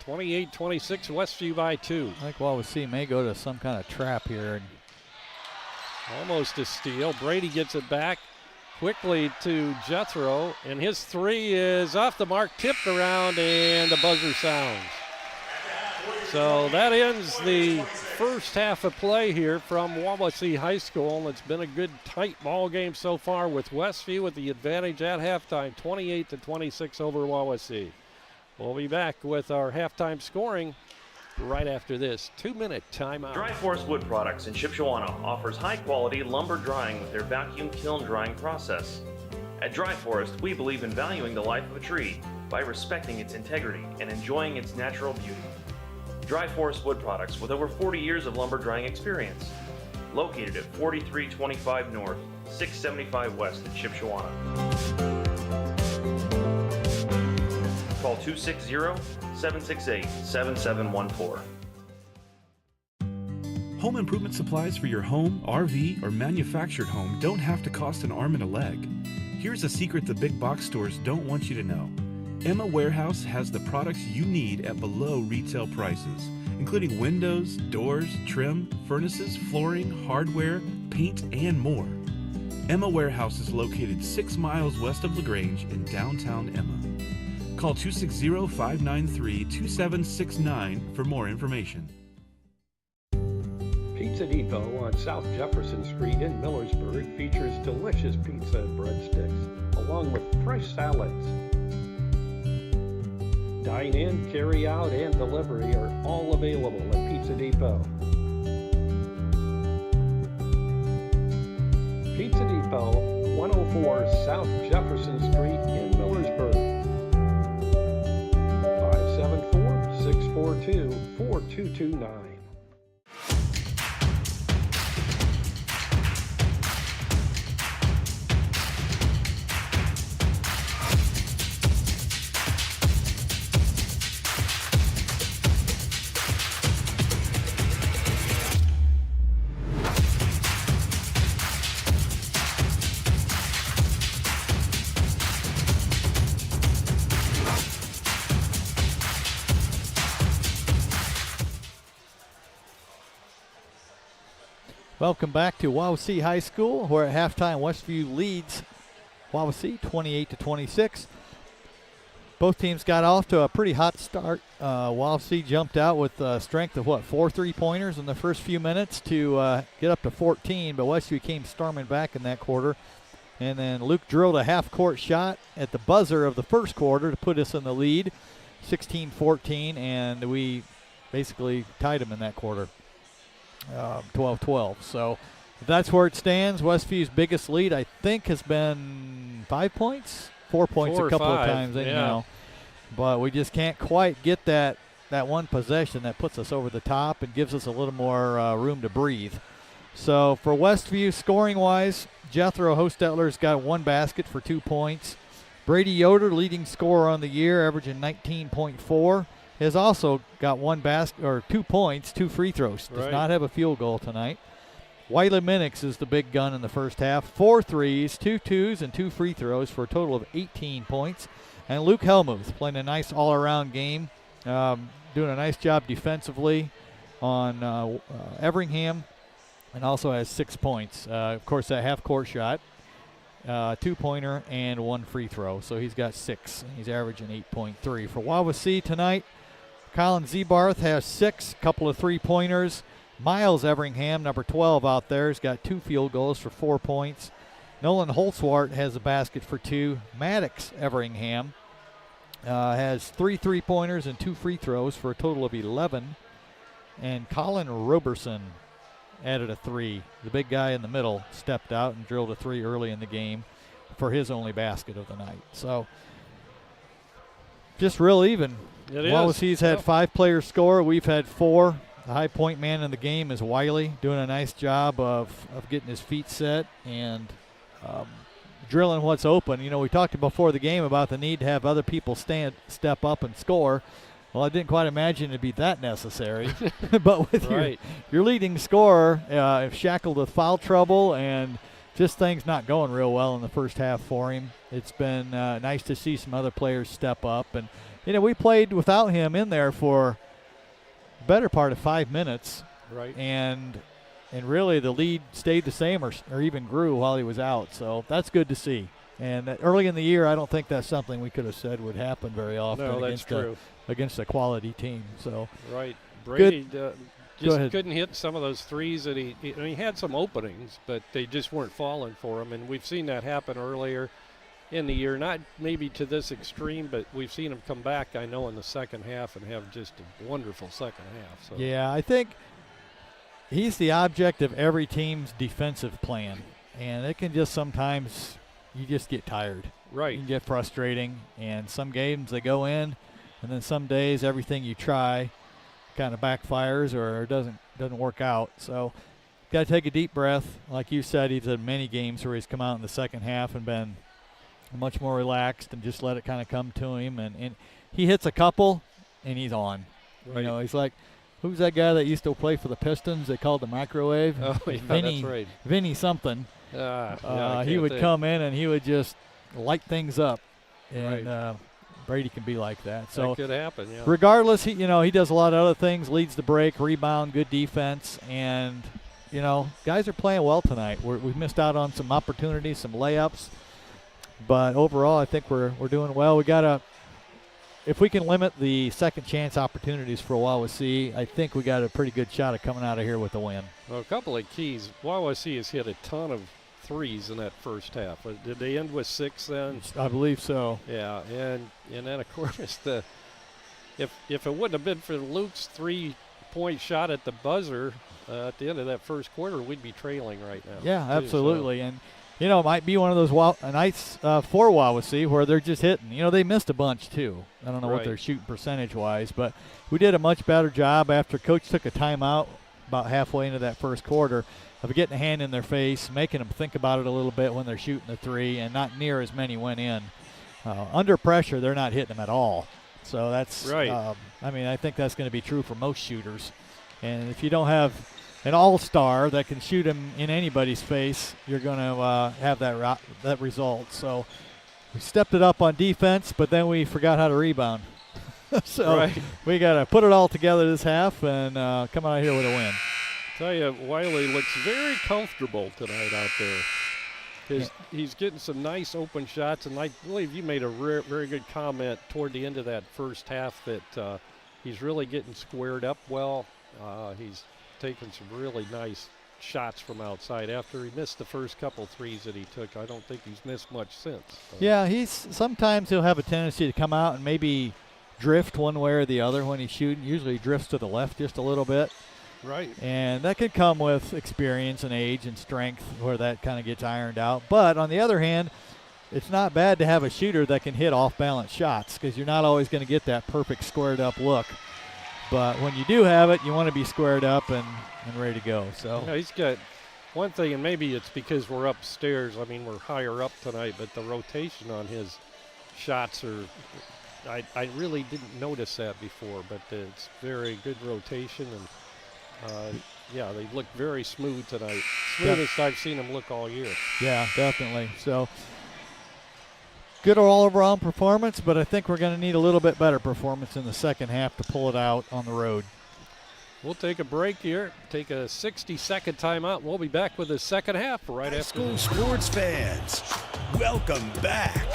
28-26, Westview by 2. I think Wawasee may go to some kind of trap here. And almost a steal. Brady gets it back quickly to Jethro, and his three is off the mark, tipped around, and the buzzer sounds. So that ends the first half of play here from Wawasee High School. It's been a good tight ball game so far with Westview with the advantage at halftime, 28-26 over Wawasee. We'll be back with our halftime scoring right after this 2-minute timeout. Dry Forest Wood Products in Shipshewana offers high-quality lumber drying with their vacuum kiln drying process. At Dry Forest, we believe in valuing the life of a tree by respecting its integrity and enjoying its natural beauty. Dry Forest Wood Products with over 40 years of lumber drying experience. Located at 4325 North, 675 West in Shipshewana. Call 260-768-7714. Home improvement supplies for your home, RV, or manufactured home don't have to cost an arm and a leg. Here's a secret the big box stores don't want you to know. Emma Warehouse has the products you need at below retail prices, including windows, doors, trim, furnaces, flooring, hardware, paint, and more. Emma Warehouse is located 6 miles west of LaGrange in downtown Emma. Call 260-593-2769 for more information. Pizza Depot on South Jefferson Street in Millersburg features delicious pizza and breadsticks, along with fresh salads. Dine in, carry out, and delivery are all available at Pizza Depot. Pizza Depot, 104 South Jefferson Street in Millersburg. 574-642-4229. welcome back to Wawasee High School, where at halftime Westview leads Wawasee 28-26. Both teams got off to a pretty hot start. Wawasee jumped out with a strength of 4 3-pointers in the first few minutes to get up to 14, but Westview came storming back in that quarter. And then Luke drilled a half-court shot at the buzzer of the first quarter to put us in the lead, 16-14, and we basically tied him in that quarter. 12-12. So that's where it stands. Westview's biggest lead, I think, has been 5 points, 4 points a couple of times. Anyhow. But we just can't quite get that one possession that puts us over the top and gives us a little more room to breathe. So for Westview, scoring-wise, Jethro Hostetler's got 1 basket for 2 points. Brady Yoder, leading scorer on the year, averaging 19.4. Has also got 1 basket or 2 points, 2 free throws. Does not have a field goal tonight. Wiley Minix is the big gun in the first half. 4 threes, 2 twos, and 2 free throws for a total of 18 points. And Luke Helmuth playing a nice all-around game, doing a nice job defensively on Everingham, and also has 6 points. Of course, that half-court shot, 2-pointer, and 1 free throw. So he's got 6. He's averaging 8.3. For Wawasee tonight, Colin Zebarth has 6, couple of 3-pointers. Miles Everingham, number 12 out there, has got 2 field goals for 4 points. Nolan Holtzwart has a basket for 2. Maddox Everingham has 3 3-pointers and 2 free throws for a total of 11. And Colin Roberson added a 3. The big guy in the middle stepped out and drilled a 3 early in the game for his only basket of the night. So just real even. Wawasee's had 5 players score. We've had 4. The high point man in the game is Wiley, doing a nice job of getting his feet set and drilling what's open. You know, we talked before the game about the need to have other people step up and score. Well, I didn't quite imagine it'd be that necessary. But with Right. your leading scorer, shackled with foul trouble and just things not going real well in the first half for him, it's been nice to see some other players step up. And, we played without him in there for the better part of 5 minutes. Right. And really the lead stayed the same or even grew while he was out. So that's good to see. And early in the year, I don't think that's something we could have said would happen very often against a quality team. So right. Brady just ahead. couldn't hit some of those threes that he had some openings, but they just weren't falling for him. And we've seen that happen earlier in the year, not maybe to this extreme, but we've seen him come back, I know, in the second half and have just a wonderful second half. So. Yeah, I think he's the object of every team's defensive plan. And it can just sometimes you just get tired. Right. You can get frustrating. And some games they go in, and then some days everything you try kind of backfires or doesn't work out. So got to take a deep breath. Like you said, he's had many games where he's come out in the second half and been much more relaxed and just let it kind of come to him. And he hits a couple, and he's on. Right. He's like, who's that guy that used to play for the Pistons? They called the microwave. Oh, yeah, that's right. Vinny something. He would come in and he would just light things up. And Brady can be like that. So that could happen, yeah. Regardless, he does a lot of other things, leads the break, rebound, good defense, and guys are playing well tonight. We've missed out on some opportunities, some layups, but overall I think we're doing well. If we can limit the second chance opportunities for Wawasee, I think we got a pretty good shot of coming out of here with a win. Well, a couple of keys. Wawasee has hit a ton of threes in that first half. Did they end with 6 then? I believe so. Yeah, and then of course if it wouldn't have been for Luke's 3-point shot at the buzzer at the end of that first quarter, we'd be trailing right now. Yeah, absolutely. And it might be one of those nights for Wawasee where they're just hitting. They missed a bunch too. I don't know what they're shooting percentage-wise, but we did a much better job after Coach took a timeout about halfway into that first quarter of getting a hand in their face, making them think about it a little bit when they're shooting the three, and not near as many went in. Under pressure, they're not hitting them at all. So that's right. I think that's going to be true for most shooters. And if you don't have an all-star that can shoot him in anybody's face, you're going to have that result. So we stepped it up on defense, but then we forgot how to rebound. So we got to put it all together this half and come out here with a win. Tell you, Wiley looks very comfortable tonight out there. He's getting some nice open shots, and I believe you made a very good comment toward the end of that first half that he's really getting squared up well. He's taking some really nice shots from outside. After he missed the first couple threes that he took, I don't think he's missed much since. So. Yeah, sometimes he'll have a tendency to come out and maybe drift one way or the other when he's shooting. Usually he drifts to the left just a little bit. Right. And that could come with experience and age and strength where that kind of gets ironed out. But on the other hand, it's not bad to have a shooter that can hit off-balance shots because you're not always going to get that perfect squared-up look. But when you do have it, you want to be squared up and ready to go. So he's got one thing, and maybe it's because we're upstairs. I mean, we're higher up tonight, but the rotation on his shots are I really didn't notice that before, but it's very good rotation, and they look very smooth tonight. Smoothest I've seen them look all year. Yeah, definitely. So good all-around performance, but I think we're going to need a little bit better performance in the second half to pull it out on the road. We'll take a break here, take a 60-second timeout, and we'll be back with the second half right after. High school sports fans, welcome back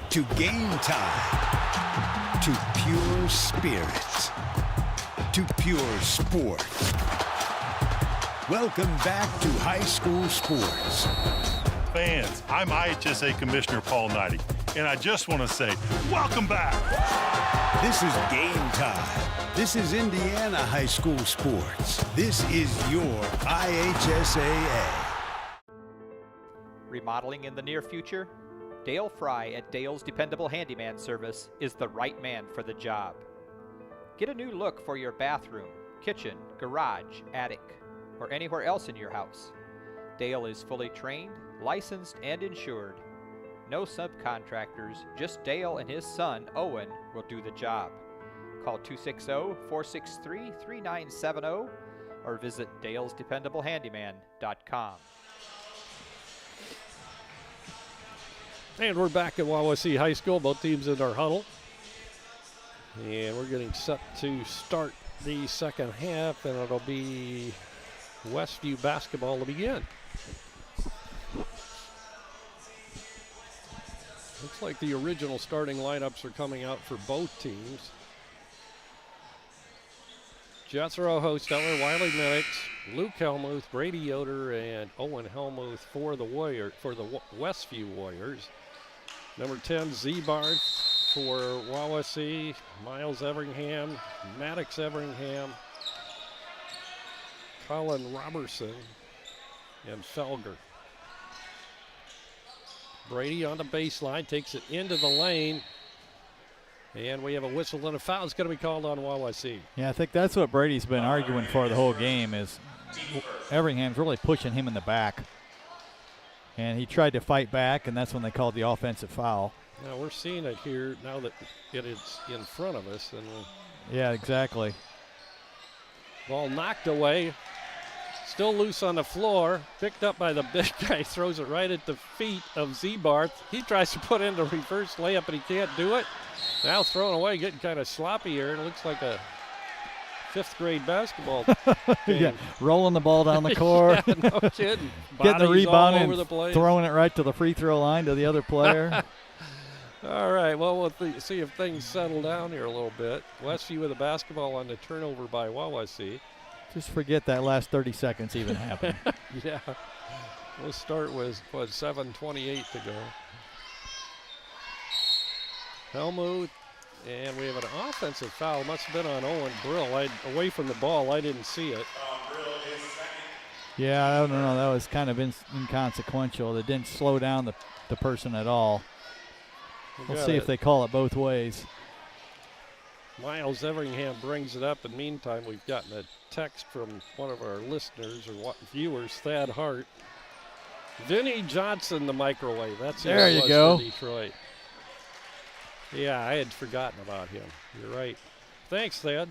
to Game Time, to pure spirit, to pure sport. Welcome back to high school sports. Fans, I'm IHSA Commissioner Paul Knighty, and I just want to say, welcome back. This is Game Time. This is Indiana high school sports. This is your IHSAA. Remodeling in the near future? Dale Fry at Dale's Dependable Handyman Service is the right man for the job. Get a new look for your bathroom, kitchen, garage, attic, or anywhere else in your house. Dale is fully trained, licensed, and insured. No subcontractors, just Dale and his son, Owen, will do the job. Call 260-463-3970 or visit dalesdependablehandyman.com. And we're back at Wawasee High School. Both teams in our huddle. And we're getting set to start the second half, and it'll be Westview basketball to begin. Looks like the original starting lineups are coming out for both teams. Jethro Hosteller, Wiley Minix, Luke Helmuth, Brady Yoder, and Owen Helmuth for the Westview Warriors. Number 10, Z Barth for Wawasee, Miles Everingham, Maddox Everingham, Colin Robertson, and Felger. Brady on the baseline, takes it into the lane, and we have a whistle and a foul. It's going to be called on Wawasee. Yeah, I think that's what Brady's been arguing for the whole game, is Everingham's really pushing him in the back. And he tried to fight back, and that's when they called the offensive foul. Now we're seeing it here now that it is in front of us. And yeah, exactly. Ball knocked away. Still loose on the floor. Picked up by the big guy. Throws it right at the feet of Z-Barth. He tries to put in the reverse layup, but he can't do it. Now thrown away, getting kind of sloppy here. It looks like a fifth-grade basketball game. Yeah, rolling the ball down the court. Yeah, no kidding. Getting the rebound and the place. Throwing it right to the free throw line to the other player. All right, well, we'll see if things settle down here a little bit. Westview with the basketball on the turnover by Wawasee. Just forget that last 30 seconds even happened. Yeah. We'll start with, 7:28 to go. Helmuth, and we have an offensive foul. Must have been on Owen Brill. Away from the ball, I didn't see it. Yeah, I don't know. That was kind of inconsequential. It didn't slow down the person at all. We'll see if they call it both ways. Miles Everingham brings it up. In the meantime, we've gotten a text from one of our listeners or viewers, Thad Hart. Vinny Johnson, the microwave. That's who there it you was go. For Detroit. Yeah, I had forgotten about him. You're right. Thanks, Thad.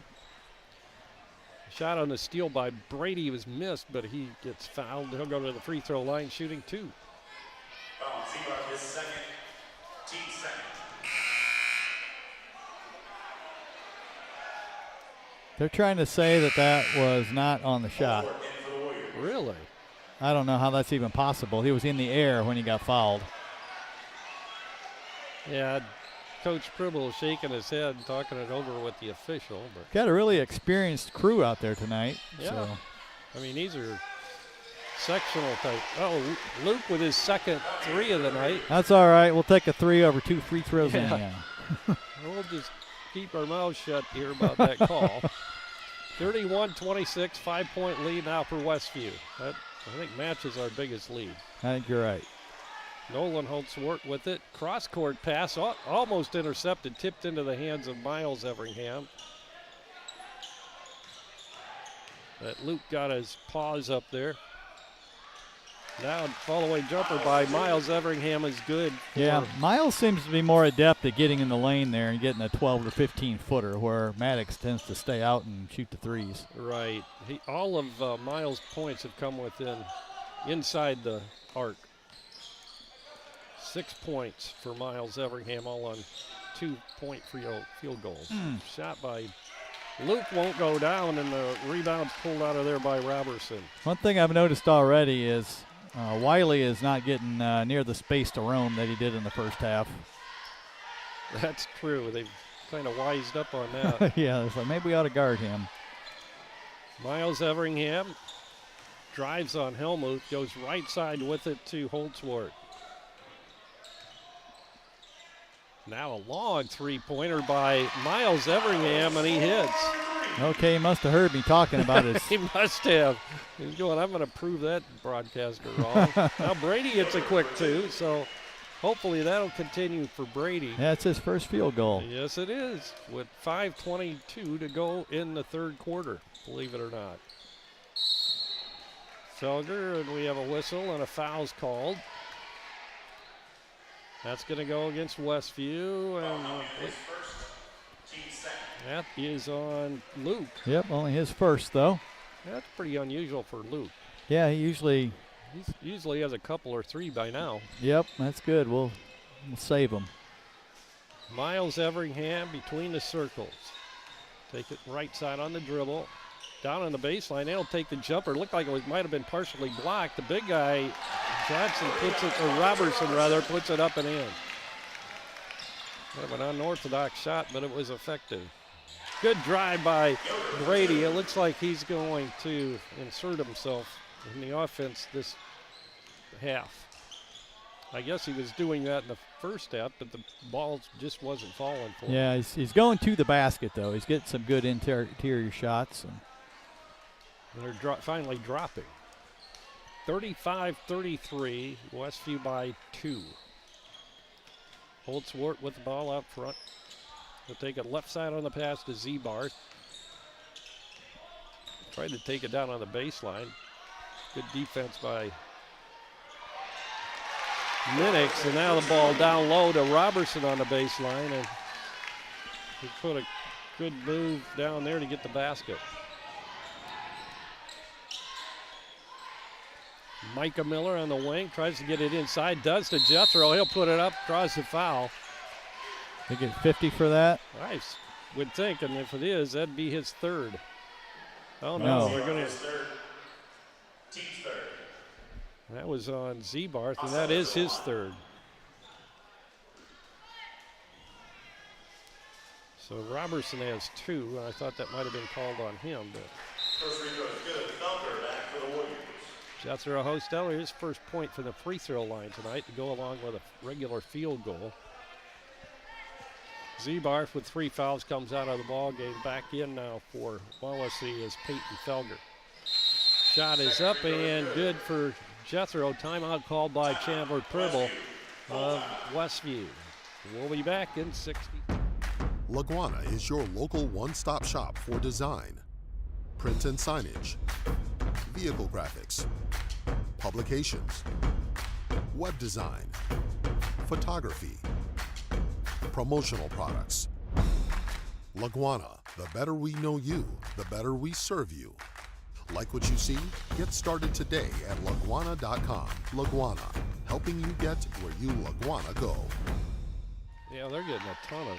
Shot on the steal by Brady was missed, but he gets fouled. He'll go to the free throw line shooting two. They're trying to say that was not on the shot. Really? I don't know how that's even possible. He was in the air when he got fouled. Yeah, Coach Pribble shaking his head and talking it over with the official. But got a really experienced crew out there tonight. Yeah. So. I mean, these are sectional type. Oh, Luke with his second three of the night. That's all right. We'll take a 3 over 2 free throws. Yeah. We'll just keep our mouths shut here about that call. 31-26, 5-point lead now for Westview. That, I think, matches our biggest lead. I think you're right. Nolan Holtzwort with it. Cross-court pass, almost intercepted, tipped into the hands of Miles Everingham. That Luke got his paws up there. Now fall-away jumper by Miles Everingham is good. Yeah, Miles seems to be more adept at getting in the lane there and getting a 12 or 15-footer, where Maddox tends to stay out and shoot the threes. Right. All of Miles' points have come inside the arc. 6 points for Miles Everingham, all on 2-point field goals. Shot by Luke won't go down, and the rebound's pulled out of there by Robertson. One thing I've noticed already is Wiley is not getting near the space to roam that he did in the first half. That's true. They've kind of wised up on that. Yeah, it's like maybe we ought to guard him. Miles Everingham drives on Helmuth, goes right side with it to Holtzwort. Now a long three-pointer by Miles Everingham, and he hits. Okay, he must have heard me talking about it. He must have. He's going, I'm going to prove that broadcaster wrong. Now Brady hits a quick two, so hopefully that'll continue for Brady. That's his first field goal. Yes, it is, with 5:22 to go in the third quarter, believe it or not. Felger, and we have a whistle and a foul's called. That's going to go against Westview. And That is on Luke. Yep, only his first, though. That's pretty unusual for Luke. Yeah, he usually has a couple or three by now. Yep, that's good. We'll save him. Miles Everingham between the circles. Take it right side on the dribble. Down on the baseline, they'll take the jumper. Looked like it might have been partially blocked. The big guy, Johnson, Robertson puts it up and in. Kind of an unorthodox shot, but it was effective. Good drive by Brady. It looks like he's going to insert himself in the offense this half. I guess he was doing that in the first half, but the ball just wasn't falling for him. Yeah, he's going to the basket, though. He's getting some good interior shots. And they're finally dropping. 35-33, Westview by 2. Holtzwart with the ball out front. He'll take it left side on the pass to Z-Bar. Tried to take it down on the baseline. Good defense by Minix, and now the ball down low to Robertson on the baseline, and he put a good move down there to get the basket. Micah Miller on the wing, tries to get it inside, does to Jethro. He'll put it up, draws the foul. They get 50 for that? Nice, would think, and if it is, that'd be his third. Oh no, they're going to. Team's third. That was on Z-Barth, and that is his third. So Robertson has 2. I thought that might have been called on him, but. First free throw is good. Thumper back for the Warriors. Jethro Hosteller, his first point for the free throw line tonight to go along with a regular field goal. Z-Barth with 3 fouls comes out of the ball game. Back in now for Wawasee is Peyton Felger. Shot is up and good for Jethro. Timeout called by Chandler Pribble of Westview. We'll be back in 60. LaGwana is your local one-stop shop for design, print and signage, vehicle graphics, publications, web design, photography, promotional products. LaGwana, the better we know you, the better we serve you. Like what you see? Get started today at LaGwana.com. LaGwana, helping you get where you LaGwana go. Yeah, they're getting a ton of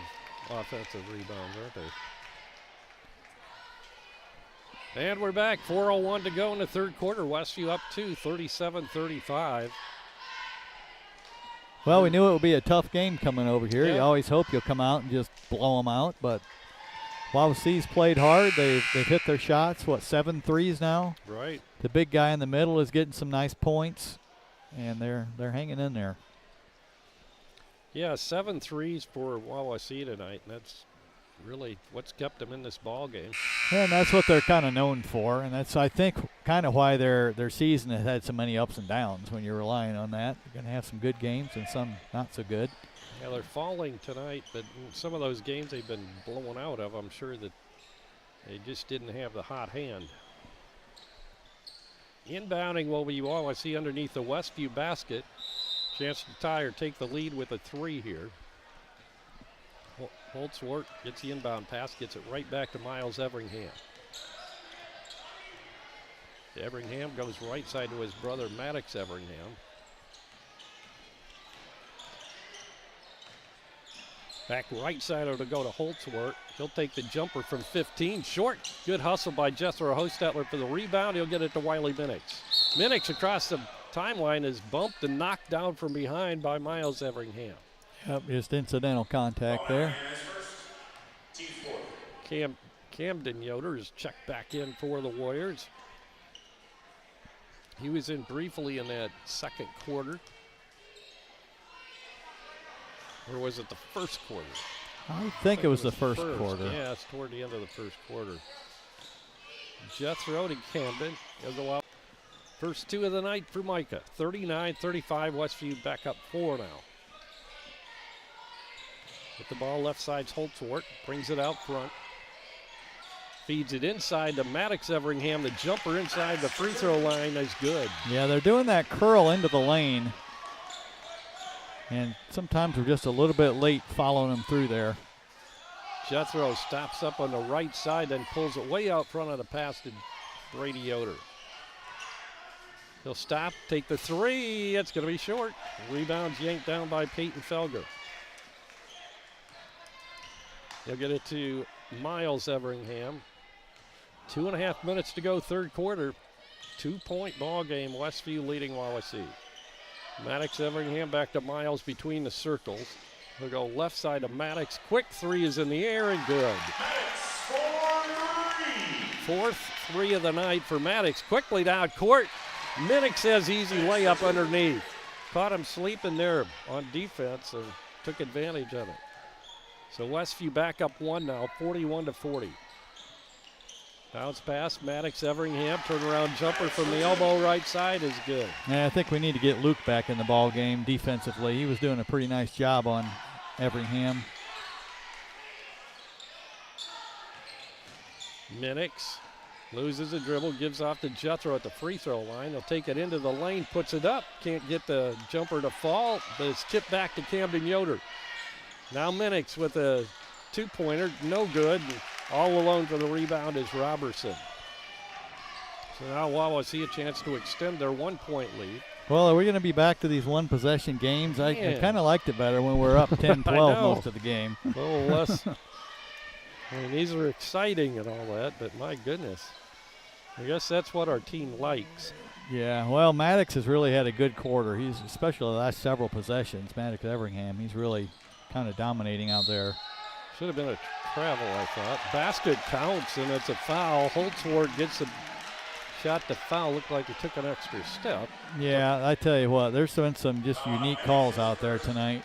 offensive rebounds, aren't they? And we're back. 4:01 to go in the third quarter. Westview up 2, 37-35. Well, we knew it would be a tough game coming over here. Yeah. You always hope you'll come out and just blow them out, but Wawasee's played hard. They've hit their shots, 7 threes now? Right. The big guy in the middle is getting some nice points, and they're hanging in there. Yeah, 7 threes for Wawasee tonight, and that's really what's kept them in this ball game. Yeah, and that's what they're kind of known for, and that's, I think, kind of why their season has had so many ups and downs. When you're relying on that, you're going to have some good games and some not so good. Yeah, they're falling tonight, but in some of those games they've been blown out of, I'm sure that they just didn't have the hot hand. Inbounding will be Wawasee underneath the Westview basket. Chance to tie or take the lead with a 3 here. Holtzwart gets the inbound pass, gets it right back to Miles Everingham. Everingham goes right side to his brother Maddox Everingham. Back right side to go to Holtzwart. He'll take the jumper from 15. Short. Good hustle by Jethro Hostetler for the rebound. He'll get it to Wiley Minix. Minix across the timeline is bumped and knocked down from behind by Miles Everingham. Yep, just incidental contact there. Camden Yoder is checked back in for the Warriors. He was in briefly in that second quarter. Or was it the first quarter? I think it was the first quarter. Yeah, it's toward the end of the first quarter. Jethro to Camden. He'll go out. First 2 of the night for Micah. 39-35, Westview back up 4 now. With the ball left side's Holtzwart. Brings it out front. Feeds it inside to Maddox Everingham. The jumper inside the free throw line is good. Yeah, they're doing that curl into the lane. And sometimes we're just a little bit late following them through there. Jethro stops up on the right side, then pulls it way out front of the pass to Brady Yoder. He'll stop, take the three. It's going to be short. Rebounds yanked down by Peyton Felger. He'll get it to Miles Everingham. 2.5 minutes to go, third quarter. 2-point ball game. Westview leading Wawasee. Maddox Everingham back to Miles between the circles. He'll go left side to Maddox. Quick three is in the air and good. Fourth three of the night for Maddox. Quickly down court. Minnick says easy layup underneath. Caught him sleeping there on defense and took advantage of it. So Westview back up one now, 41-40. Bounce pass, Maddox Everingham, turnaround jumper from the elbow right side is good. Yeah, I think we need to get Luke back in the ball game defensively. He was doing a pretty nice job on Everingham. Minnick loses a dribble, gives off to Jethro at the free throw line. He'll take it into the lane, puts it up. Can't get the jumper to fall, but it's tipped back to Camden Yoder. Now Minnick with a two-pointer, no good. All alone for the rebound is Robertson. So now Wawasee a chance to extend their 1-point lead. Well, are we going to be back to these one-possession games? I kind of liked it better when we're up 10-12 most of the game. A little less. I mean, these are exciting and all that, but my goodness. I guess that's what our team likes. Yeah, well, Maddox has really had a good quarter. He's, especially the last several possessions, Maddox Everingham, he's really kind of dominating out there. Should have been a travel, I thought. Basket counts, and it's a foul. Holtzwart gets a shot to foul. Looked like he took an extra step. Yeah, I tell you what, there's been some just unique calls out there tonight.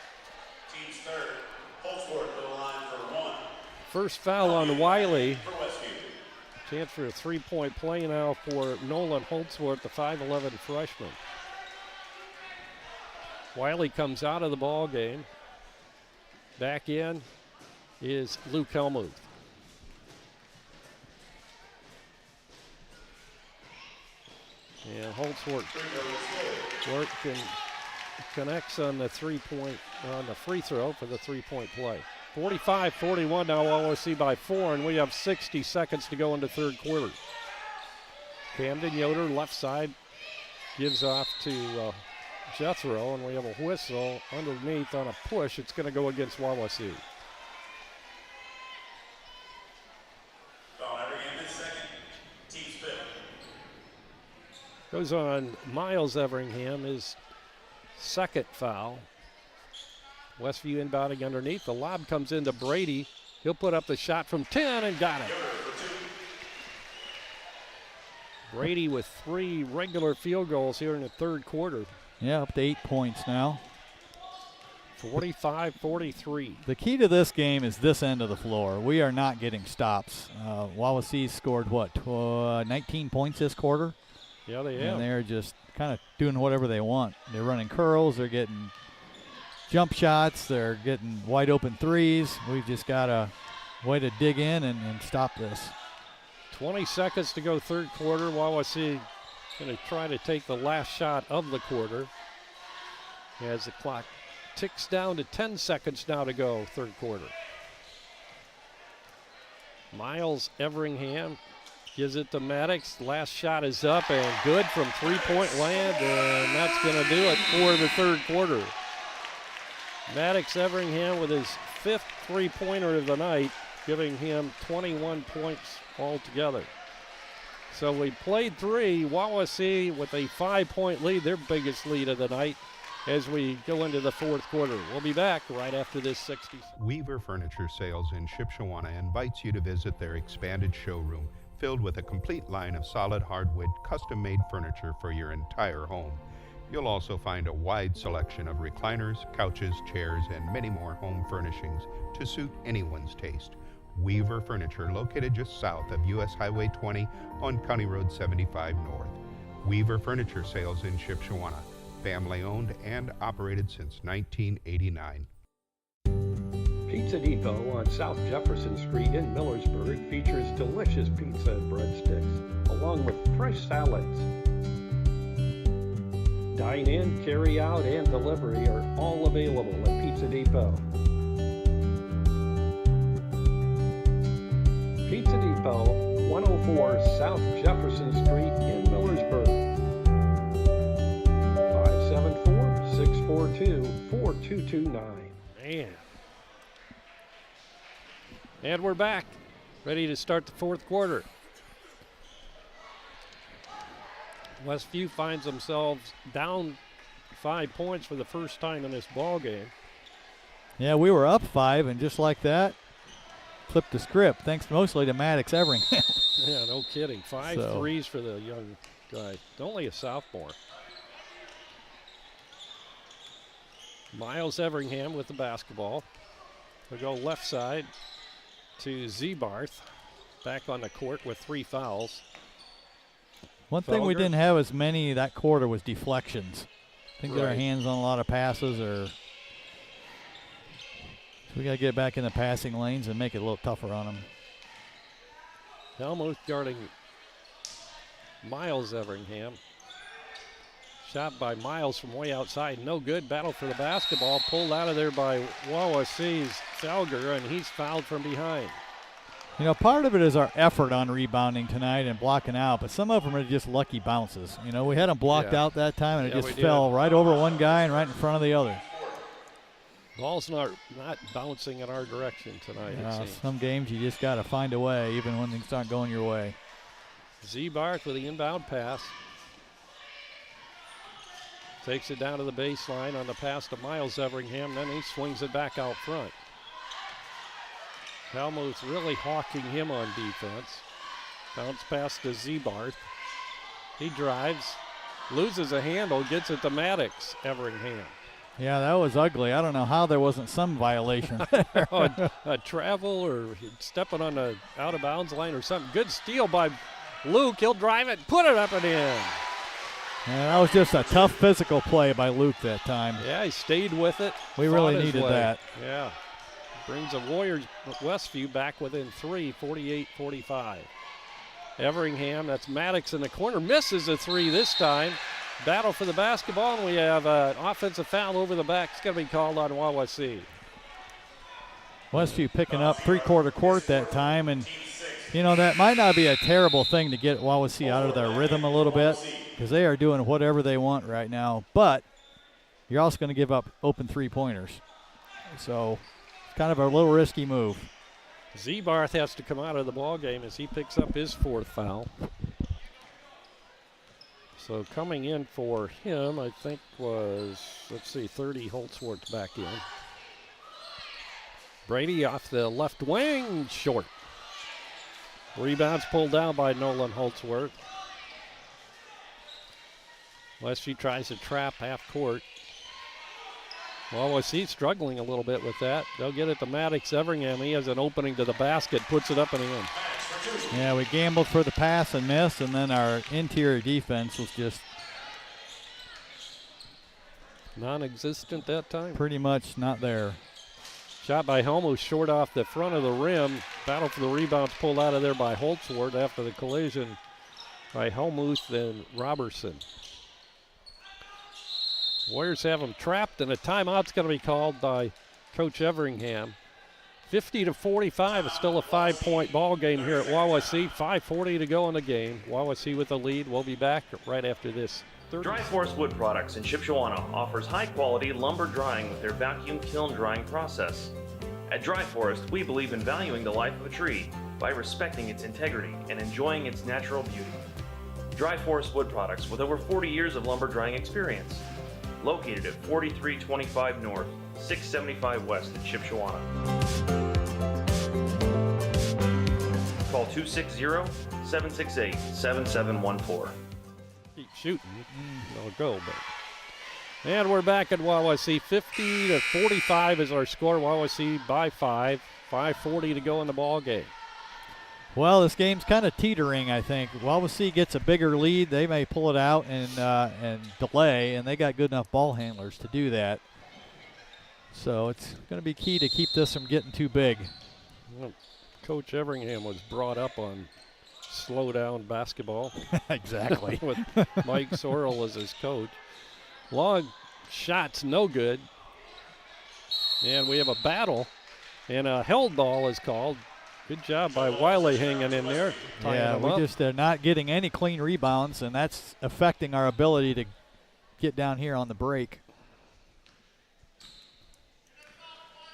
Team's third. Holtzworth to the line for one. First foul on Wiley. Chance for a three-point play now for Nolan Holtzworth, the 5'11 freshman. Wiley comes out of the ball game. Back in is Luke Helmuth. And Holtzworth connects on the three-point, on the free throw for the three-point play. 45-41 now, Wawasee by 4, and we have 60 seconds to go into third quarter. Camden Yoder, left side, gives off to Jethro, and we have a whistle underneath on a push. It's going to go against Wawasee. Goes on Miles Everingham, his second foul. Westview inbounding underneath. The lob comes into Brady. He'll put up the shot from 10 and got it. Brady with 3 regular field goals here in the third quarter. Yeah, up to 8 points now. 45-43. The key to this game is this end of the floor. We are not getting stops. Wawasee scored, 19 points this quarter? Yeah, they have. And they're just kind of doing whatever they want. They're running curls. They're getting jump shots. They're getting wide open threes. We've just got a way to dig in and stop this. 20 seconds to go third quarter. Wawasee going to try to take the last shot of the quarter as the clock ticks down to 10 seconds now to go third quarter. Miles Everingham gives it to Maddox. Last shot is up and good from three-point land, and that's going to do it for the third quarter. Maddox Everingham with his 5th three-pointer of the night, giving him 21 points altogether. So we played 3. Wawasee with a 5-point lead, their biggest lead of the night, as we go into the fourth quarter. We'll be back right after this 60. Weaver Furniture Sales in Shipshewana invites you to visit their expanded showroom filled with a complete line of solid hardwood, custom-made furniture for your entire home. You'll also find a wide selection of recliners, couches, chairs, and many more home furnishings to suit anyone's taste. Weaver Furniture, located just south of US Highway 20 on County Road 75 North. Weaver Furniture Sales in Shipshewana, family-owned and operated since 1989. Pizza Depot on South Jefferson Street in Millersburg features delicious pizza and breadsticks, along with fresh salads. Dine-in, carry-out, and delivery are all available at Pizza Depot. 104 South Jefferson Street in Millersburg. 574-642-4229. Man. And we're back, ready to start the fourth quarter. Westview finds themselves down 5 points for the first time in this ball game. Yeah, we were up 5, and just like that, flipped the script, thanks mostly to Maddox Everingham. Yeah, no kidding. 5 threes for the young guy. Only a sophomore. Miles Everingham with the basketball. We'll go left side to Zebarth. Back on the court with 3 fouls. One thing we didn't have as many that quarter was deflections. I think our hands on a lot of passes, so we got to get back in the passing lanes and make it a little tougher on them. Helmuth guarding Miles Everingham. Shot by Miles from way outside, no good. Battle for the basketball, pulled out of there by Wawasee's Felger, and he's fouled from behind. You know, part of it is our effort on rebounding tonight and blocking out, but some of them are just lucky bounces. You know, we had them blocked out that time, and it just fell right over one guy and right in front of the other. Ball's not bouncing in our direction tonight. Some games you just got to find a way, even when things aren't going your way. Zebarth with the inbound pass. Takes it down to the baseline on the pass to Miles Everingham, then he swings it back out front. Helmuth's really hawking him on defense. Bounce pass to Zebarth. He drives, loses a handle, gets it to Maddox Everingham. Yeah, that was ugly. I don't know how there wasn't some violation. a travel or stepping on the out-of-bounds line or something. Good steal by Luke. He'll drive it, put it up and in. Yeah, that was just a tough physical play by Luke that time. Yeah, he stayed with it. We really needed that. Yeah. Brings the Warriors Westview back within 3, 48-45. Everingham, that's Maddox in the corner, misses a 3 this time. Battle for the basketball, and we have an offensive foul over the back. It's going to be called on Wawasee. Westview picking up three-quarter court that time, and, you know, that might not be a terrible thing to get Wawasee out of their rhythm a little bit because they are doing whatever they want right now, but you're also going to give up open three-pointers. So it's kind of a little risky move. Zebarth has to come out of the ball game as he picks up his 4th foul. So coming in for him, I think was, 30 Holtzworth back in. Brady off the left wing, short. Rebounds pulled down by Nolan Holtzworth. Westview tries to trap half court. Wawasee struggling a little bit with that. They'll get it to Maddox Everingham. He has an opening to the basket, puts it up and in. Yeah, we gambled for the pass and missed, and then our interior defense was just non-existent that time. Pretty much not there. Shot by Helmuth, short off the front of the rim. Battle for the rebounds pulled out of there by Holtzworth after the collision by Helmuth and Robertson. Warriors have them trapped, and a timeout's going to be called by Coach Everingham. 50-45, it's still a 5-point ball game here at Wawasee. 5:40 to go in the game. Wawasee with the lead. We'll be back right after this. Dry Forest Wood Products in Shipshewana offers high-quality lumber drying with their vacuum kiln drying process. At Dry Forest, we believe in valuing the life of a tree by respecting its integrity and enjoying its natural beauty. Dry Forest Wood Products with over 40 years of lumber drying experience. Located at 4325 North, 675 West in Shipshewana. Call 260-768-7714. Keep shooting. It'll go, but. And we're back at Wawasee. 50-45 is our score. Wawasee by 5. 5:40 to go in the ball game. Well, this game's kind of teetering, I think. Wawasee gets a bigger lead. They may pull it out and delay, and they got good enough ball handlers to do that. So it's going to be key to keep this from getting too big. Well, Coach Everingham was brought up on slow down basketball. Exactly. With Mike Sorrell as his coach. Long shots, no good. And we have a battle, and a held ball is called. Good job by Wiley hanging in there. Yeah, we just are not getting any clean rebounds, and that's affecting our ability to get down here on the break.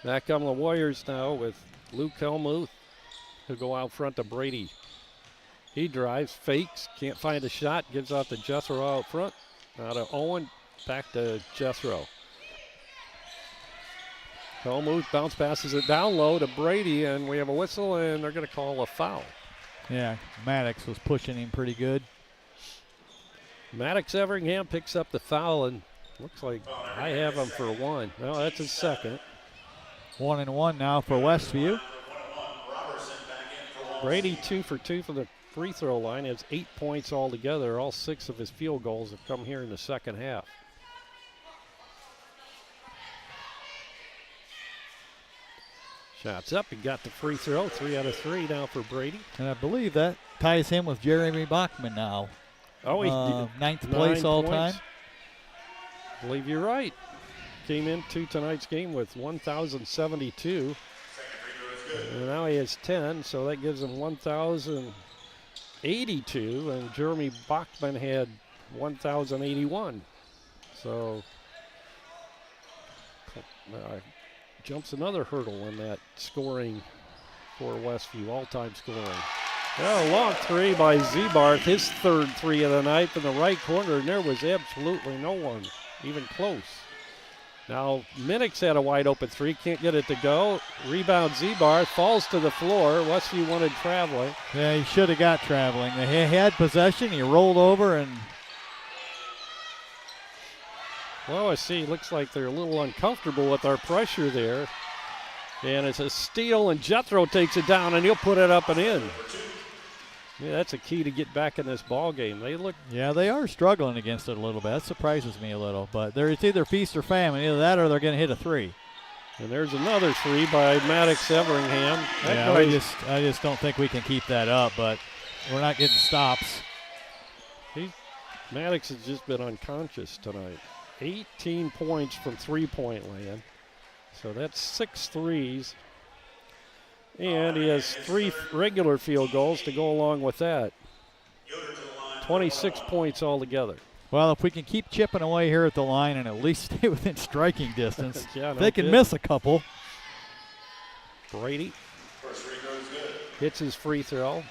Back come the Warriors now with Luke Helmuth, who go out front to Brady. He drives, fakes, can't find a shot, gives out to Jethro out front. Now to Owen, back to Jethro. Helmuth bounce passes it down low to Brady, and we have a whistle, and they're going to call a foul. Yeah, Maddox was pushing him pretty good. Maddox Everingham picks up the foul, and looks like I have him for one. No, that's his second. 1-1 now for Westview. Brady 2 for 2 from the free throw line, has 8 points altogether. All 6 of his field goals have come here in the second half. Shots up, he got the free throw, 3 out of 3 now for Brady. And I believe that ties him with Jeremy Bachman now. Oh, he's ninth place all time. I believe you're right. Came into tonight's game with 1,072. And now he has 10, so that gives him 1,082. And Jeremy Bachman had 1,081. So jumps another hurdle in that scoring for Westview, all-time scoring. Well, long three by Zebarth, his third three of the night from the right corner, and there was absolutely no one even close. Now, Minix had a wide open three, can't get it to go. Rebound Zebarth, falls to the floor. Westview wanted traveling. Yeah, he should have got traveling. He had possession, he rolled over, and Wawasee looks like they're a little uncomfortable with our pressure there. And it's a steal, and Jethro takes it down, and he'll put it up and in. Yeah, that's a key to get back in this ball game. Yeah, they are struggling against it a little bit. That surprises me a little. But it's either feast or famine. Either that or they're going to hit a three. And there's another three by Maddox Everingham. I just don't think we can keep that up, but we're not getting stops. Maddox has just been unconscious tonight. 18 points from three-point land. So that's 6 threes. And he has 3 regular field goals to go along with that. 26 points altogether. Well, if we can keep chipping away here at the line and at least stay within striking distance, yeah, they can miss a couple. Brady hits his free throw.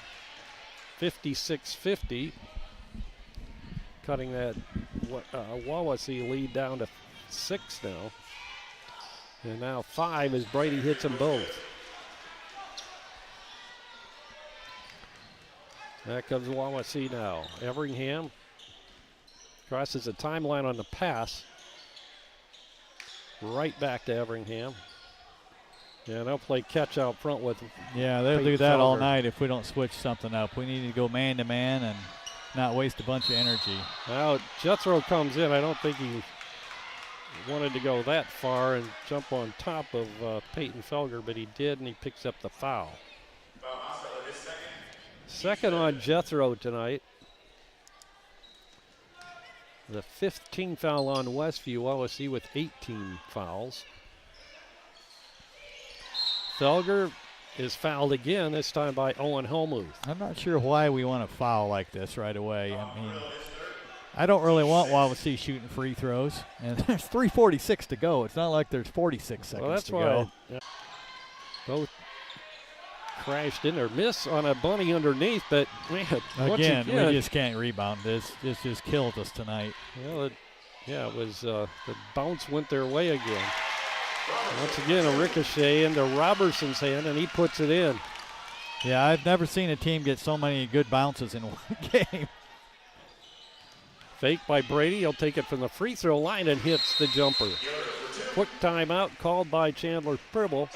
56-50. Cutting that Wawasee lead down to 6 now. And now 5 as Brady hits them both. That comes Wawasee now. Everingham crosses the timeline on the pass. Right back to Everingham. Yeah, they'll play catch out front with him. Yeah, they'll do that all night if we don't switch something up. We need to go man-to-man and not waste a bunch of energy. Now, Jethro comes in. I don't think he wanted to go that far and jump on top of Peyton Felger, but he did, and he picks up the foul. Second on Jethro tonight. The 15th foul on Westview. Wawasee with 18 fouls. Felger is fouled again, this time by Owen Helmuth. I'm not sure why we want to foul like this right away. I mean, I don't really want Wawasee shooting free throws. And there's 3:46 to go. It's not like there's 46 seconds to go. Yeah. Both crashed in there. Miss on a bunny underneath, but man, once again, we just can't rebound this. This just killed us tonight. Well, it was the bounce went their way again. Once again, a ricochet into Robertson's hand, and he puts it in. Yeah, I've never seen a team get so many good bounces in one game. Fake by Brady. He'll take it from the free throw line and hits the jumper. Quick timeout called by Chandler Pribble.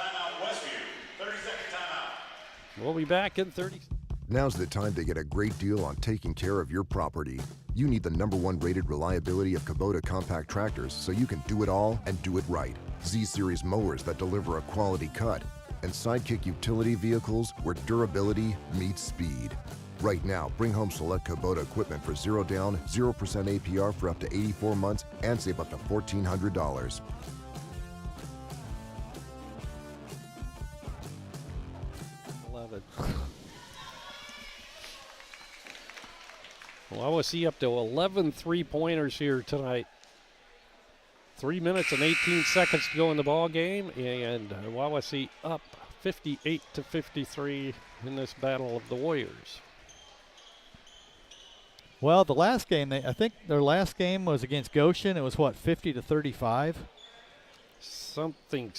We'll be back in 30. Now's the time to get a great deal on taking care of your property. You need the #1 rated reliability of Kubota compact tractors so you can do it all and do it right. Z-Series mowers that deliver a quality cut, and Sidekick utility vehicles where durability meets speed. Right now, bring home select Kubota equipment for 0 down, 0% APR for up to 84 months and save up to $1,400. 11. Wawasee up to 11 3-pointers here tonight. 3 minutes and 18 seconds to go in the ball game, and Wawasee up 58-53 in this battle of the Warriors. Well, the last game, I think their last game was against Goshen. It was, what, 50-35? Something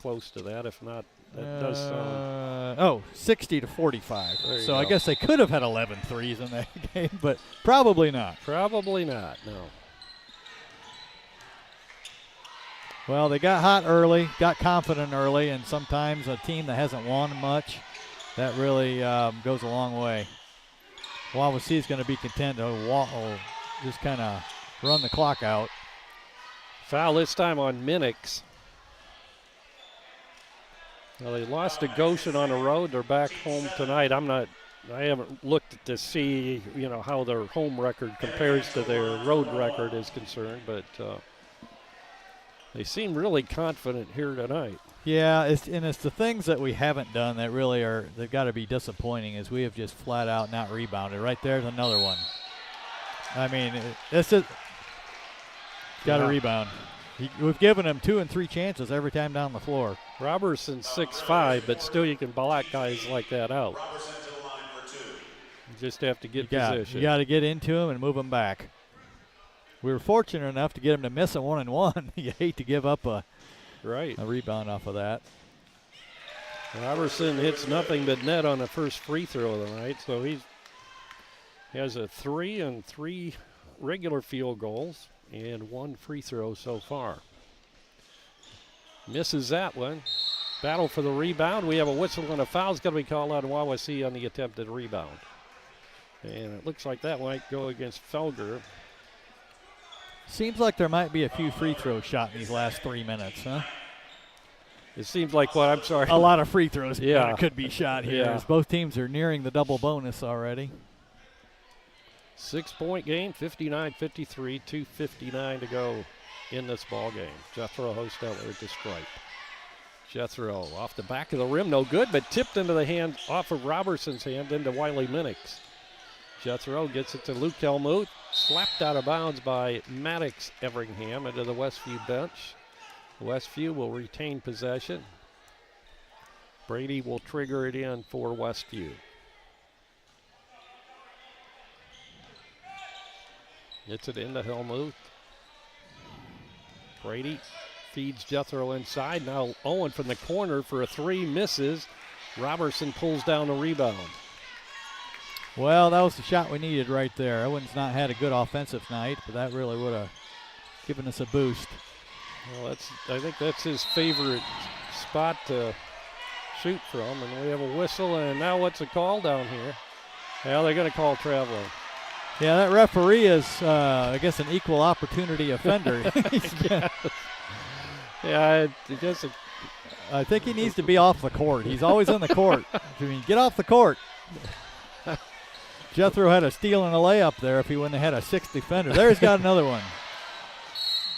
close to that, if not, that does sound. 60-45. So I go. guess they could have had 11 threes in that game, but probably not. Probably not, no. Well, they got hot early, got confident early, and sometimes a team that hasn't won much, that really goes a long way. Wawasee is going to be content to just kind of run the clock out. Foul this time on Minix. Well, they lost to Goshen on the road. They're back home tonight. I haven't looked to see, how their home record compares to their road record is concerned, but they seem really confident here tonight. Yeah, it's the things that we haven't done that really they've got to be disappointing, is we have just flat out not rebounded. Right there's another one. I mean, it's just got to rebound. We've given them 2 and 3 chances every time down the floor. Robertson's 6'5", but still you can block guys like that out. You just have to get position. You got to get into them and move them back. We were fortunate enough to get them to miss a 1-and-1. You hate to give up a rebound off of that. Robertson hits nothing but net on the first free throw of the night, so he has a 3 and 3 regular field goals and 1 free throw so far. Misses that one. Battle for the rebound. We have a whistle and a foul. It's going to be called on Wawasee on the attempted rebound. And it looks like that might go against Felger. Seems like there might be a few free throws shot in these last 3 minutes, huh? It seems like what? I'm sorry. A lot of free throws could be shot here, Yeah. as both teams are nearing the double bonus already. 6-point game, 59-53, 2:59 to go in this ball game. Jethro Hosteller at the stripe. Jethro off the back of the rim, no good, but tipped into the hand, off of Robertson's hand into Wiley Minix. Jethro gets it to Luke Helmuth, slapped out of bounds by Maddox Everingham into the Westview bench. Westview will retain possession. Brady will trigger it in for Westview. Gets it into Helmuth. Brady feeds Jethro inside. Now Owen from the corner for a 3, misses. Robertson pulls down the rebound. Well, that was the shot we needed right there. Owen's not had a good offensive night, but that really would have given us a boost. Well, I think that's his favorite spot to shoot from, and we have a whistle, and now what's it called down here? Well, they're going to call traveling. Yeah, that referee is, I guess, an equal opportunity offender. Yeah, I think he needs to be off the court. He's always on the court. I mean, get off the court. Jethro had a steal and a layup there if he wouldn't have had a 6th defender. There he's got another one.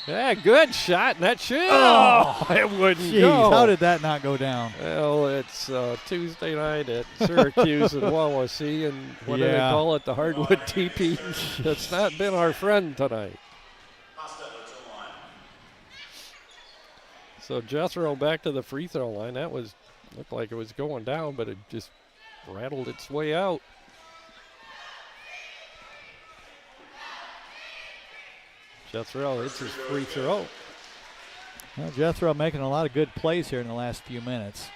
Yeah, good shot. And that should. Oh, it wouldn't go. How did that not go down? Well, it's Tuesday night at Syracuse and Wawasee, and what do they call it? The Hardwood TP. That's not been our friend tonight. So Jethro back to the free throw line. That looked like it was going down, but it just rattled its way out. Jethro hits his free throw. Well, Jethro making a lot of good plays here in the last few minutes.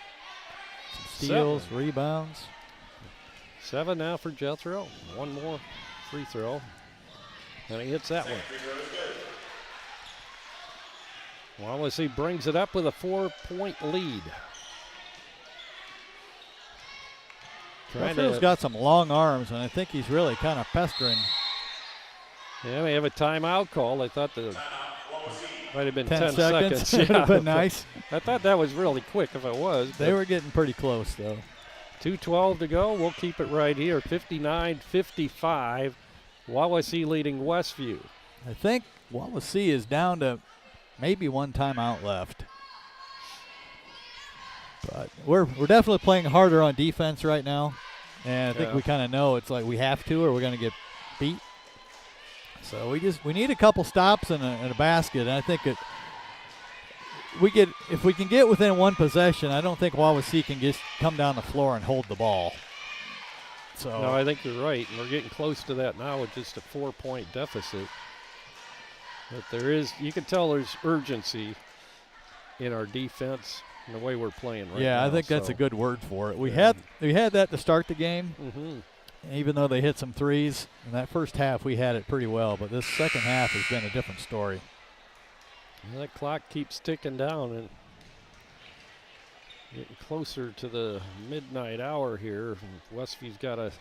Some steals, rebounds. 7 now for Jethro. 1 more free throw. And he hits that one. Wawasee brings it up with a 4-point lead. Jetro's got some long arms, and I think he's really kind of pestering. Yeah, we have a timeout call. I thought that might have been 10 seconds. Would have been nice. I thought that was really quick if it was. They were getting pretty close, though. 2:12 to go. We'll keep it right here. 59-55. Wawasee leading Westview. I think Wawasee is down to maybe 1 timeout left. we're definitely playing harder on defense right now, and I think we kind of know it's like we have to, or we're going to get beat. So we need a couple stops and a basket. And I think if we can get within one possession, I don't think Wawasee can just come down the floor and hold the ball. So no, I think you're right. And we're getting close to that now with just a 4-point deficit. But you can tell there's urgency in our defense and the way we're playing right now. Yeah, I think that's a good word for it. We had that to start the game. Mm-hmm. Even though they hit some threes, in that first half we had it pretty well, but this second half has been a different story. And that clock keeps ticking down and getting closer to the midnight hour here. Westview's got to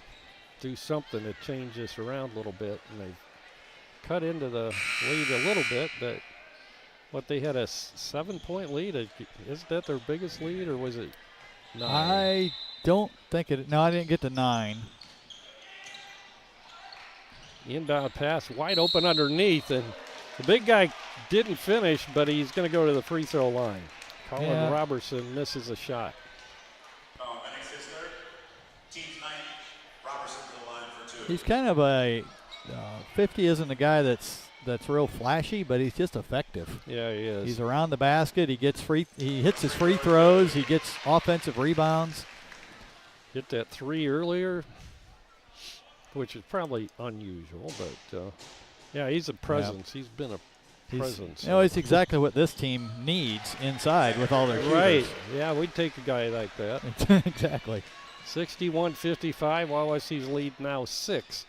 do something to change this around a little bit, and they've cut into the lead a little bit, but they had a 7-point lead. Isn't that their biggest lead, or was it 9? I don't think it. No, I didn't get to 9. Inbound pass wide open underneath, and the big guy didn't finish, but he's going to go to the free throw line. Colin Robertson misses a shot. He's kind of a 50 isn't a guy that's real flashy, but he's just effective. Yeah, he is. He's around the basket. He hits his free throws. He gets offensive rebounds. Hit that 3 earlier, which is probably unusual, but yeah, he's a presence. He's been a presence. You know, it's exactly what this team needs inside with all their shooters. Right. Yeah, we'd take a guy like that. Exactly. 61-55. Wawasee's lead now 6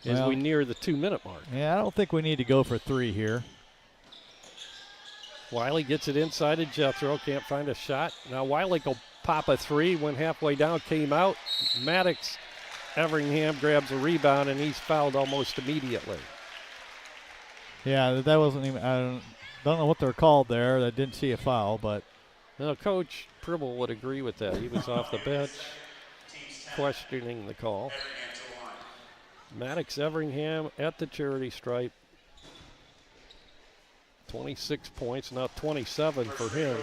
as we near the 2-minute mark. Yeah, I don't think we need to go for 3 here. Wiley gets it inside to Jethro. Can't find a shot. Now Wiley will pop a 3. Went halfway down, came out. Maddox Everingham grabs a rebound, and he's fouled almost immediately. Yeah, that wasn't even. I don't know what they're called there. I didn't see a foul, but. No, Coach Pribble would agree with that. He was off the bench questioning the call. Maddox Everingham at the charity stripe. 26 points, now 27 for him.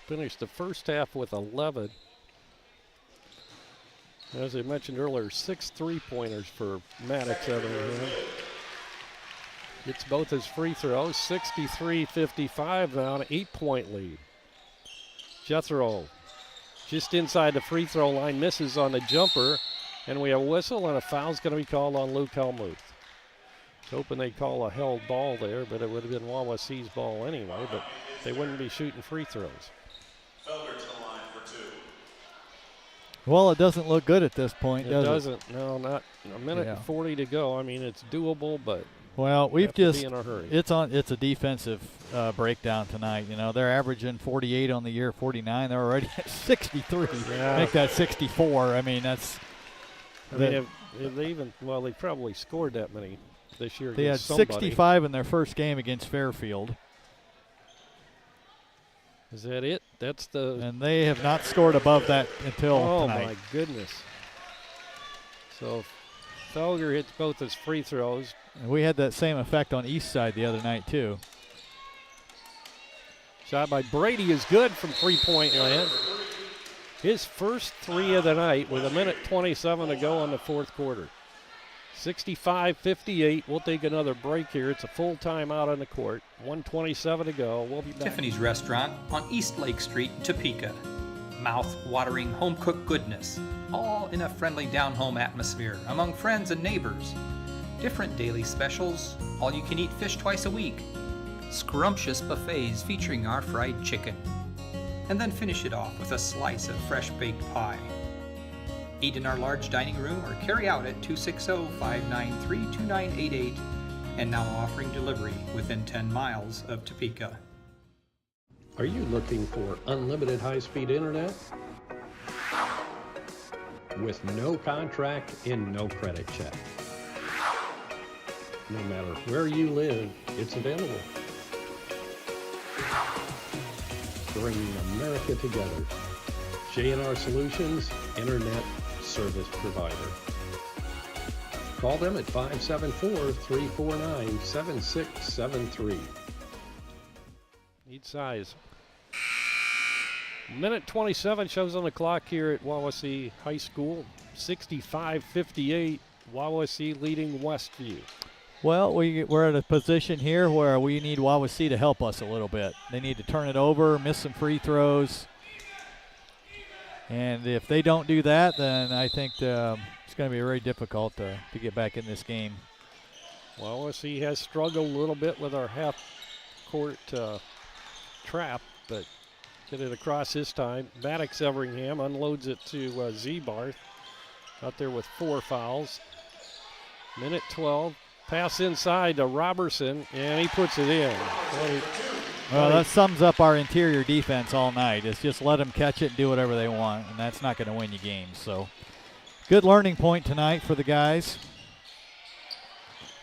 Finished the first half with 11. As I mentioned earlier, 6 3-pointers for Maddox Everingham. Gets both his free throws, 63-55 now, an 8-point lead. Jethro just inside the free throw line, misses on the jumper, and we have a whistle, and a foul's going to be called on Luke Helmuth. Hoping they'd call a held ball there, but it would have been Wawasee's ball anyway, but they wouldn't be shooting free throws. Well, it doesn't look good at this point, does it? It doesn't. No, not a minute and 40 to go. I mean, it's doable, but well, we've just be in a hurry. It's a defensive breakdown tonight. You know, they're averaging 48 on the year, 49. They're already at 63. Yeah. Make that 64. I mean, that's. They probably scored that many this year. They had 65 in their first game against Fairfield. Is that it? That's the. And they have not scored above that until tonight. Oh my goodness! So Felger hits both his free throws. And we had that same effect on East Side the other night too. Shot by Brady is good from 3-point land. His first 3 of the night with 1:27 to go in the fourth quarter. 65-58. We'll take another break here. It's a full timeout on the court. 1:27 to go. We'll be back. Tiffany's Restaurant on East Lake Street, Topeka. Mouth-watering home-cooked goodness, all in a friendly down-home atmosphere among friends and neighbors. Different daily specials, all-you-can-eat fish twice a week. Scrumptious buffets featuring our fried chicken. And then finish it off with a slice of fresh-baked pie. Eat in our large dining room or carry out at 260-593-2988 and now offering delivery within 10 miles of Topeka. Are you looking for unlimited high-speed internet? With no contract and no credit check. No matter where you live, it's available. Bringing America together. J&R Solutions, Internet Service Provider. Call them at 574-349-7673. Need size. Minute 27 shows on the clock here at Wawasee High School. 65-58, Wawasee leading Westview. Well, we're at a position here where we need Wawasee to help us a little bit. They need to turn it over, miss some free throws. And if they don't do that, then I think it's going to be very difficult to get back in this game. Wawasee has struggled a little bit with our half-court trap, but get it across this time. Maddox Everingham unloads it to Z-Barth out there with 4 fouls. Minute 12. Pass inside to Robertson, and he puts it in. Well, that sums up our interior defense all night. It's just let them catch it and do whatever they want, and that's not going to win you games. So good learning point tonight for the guys.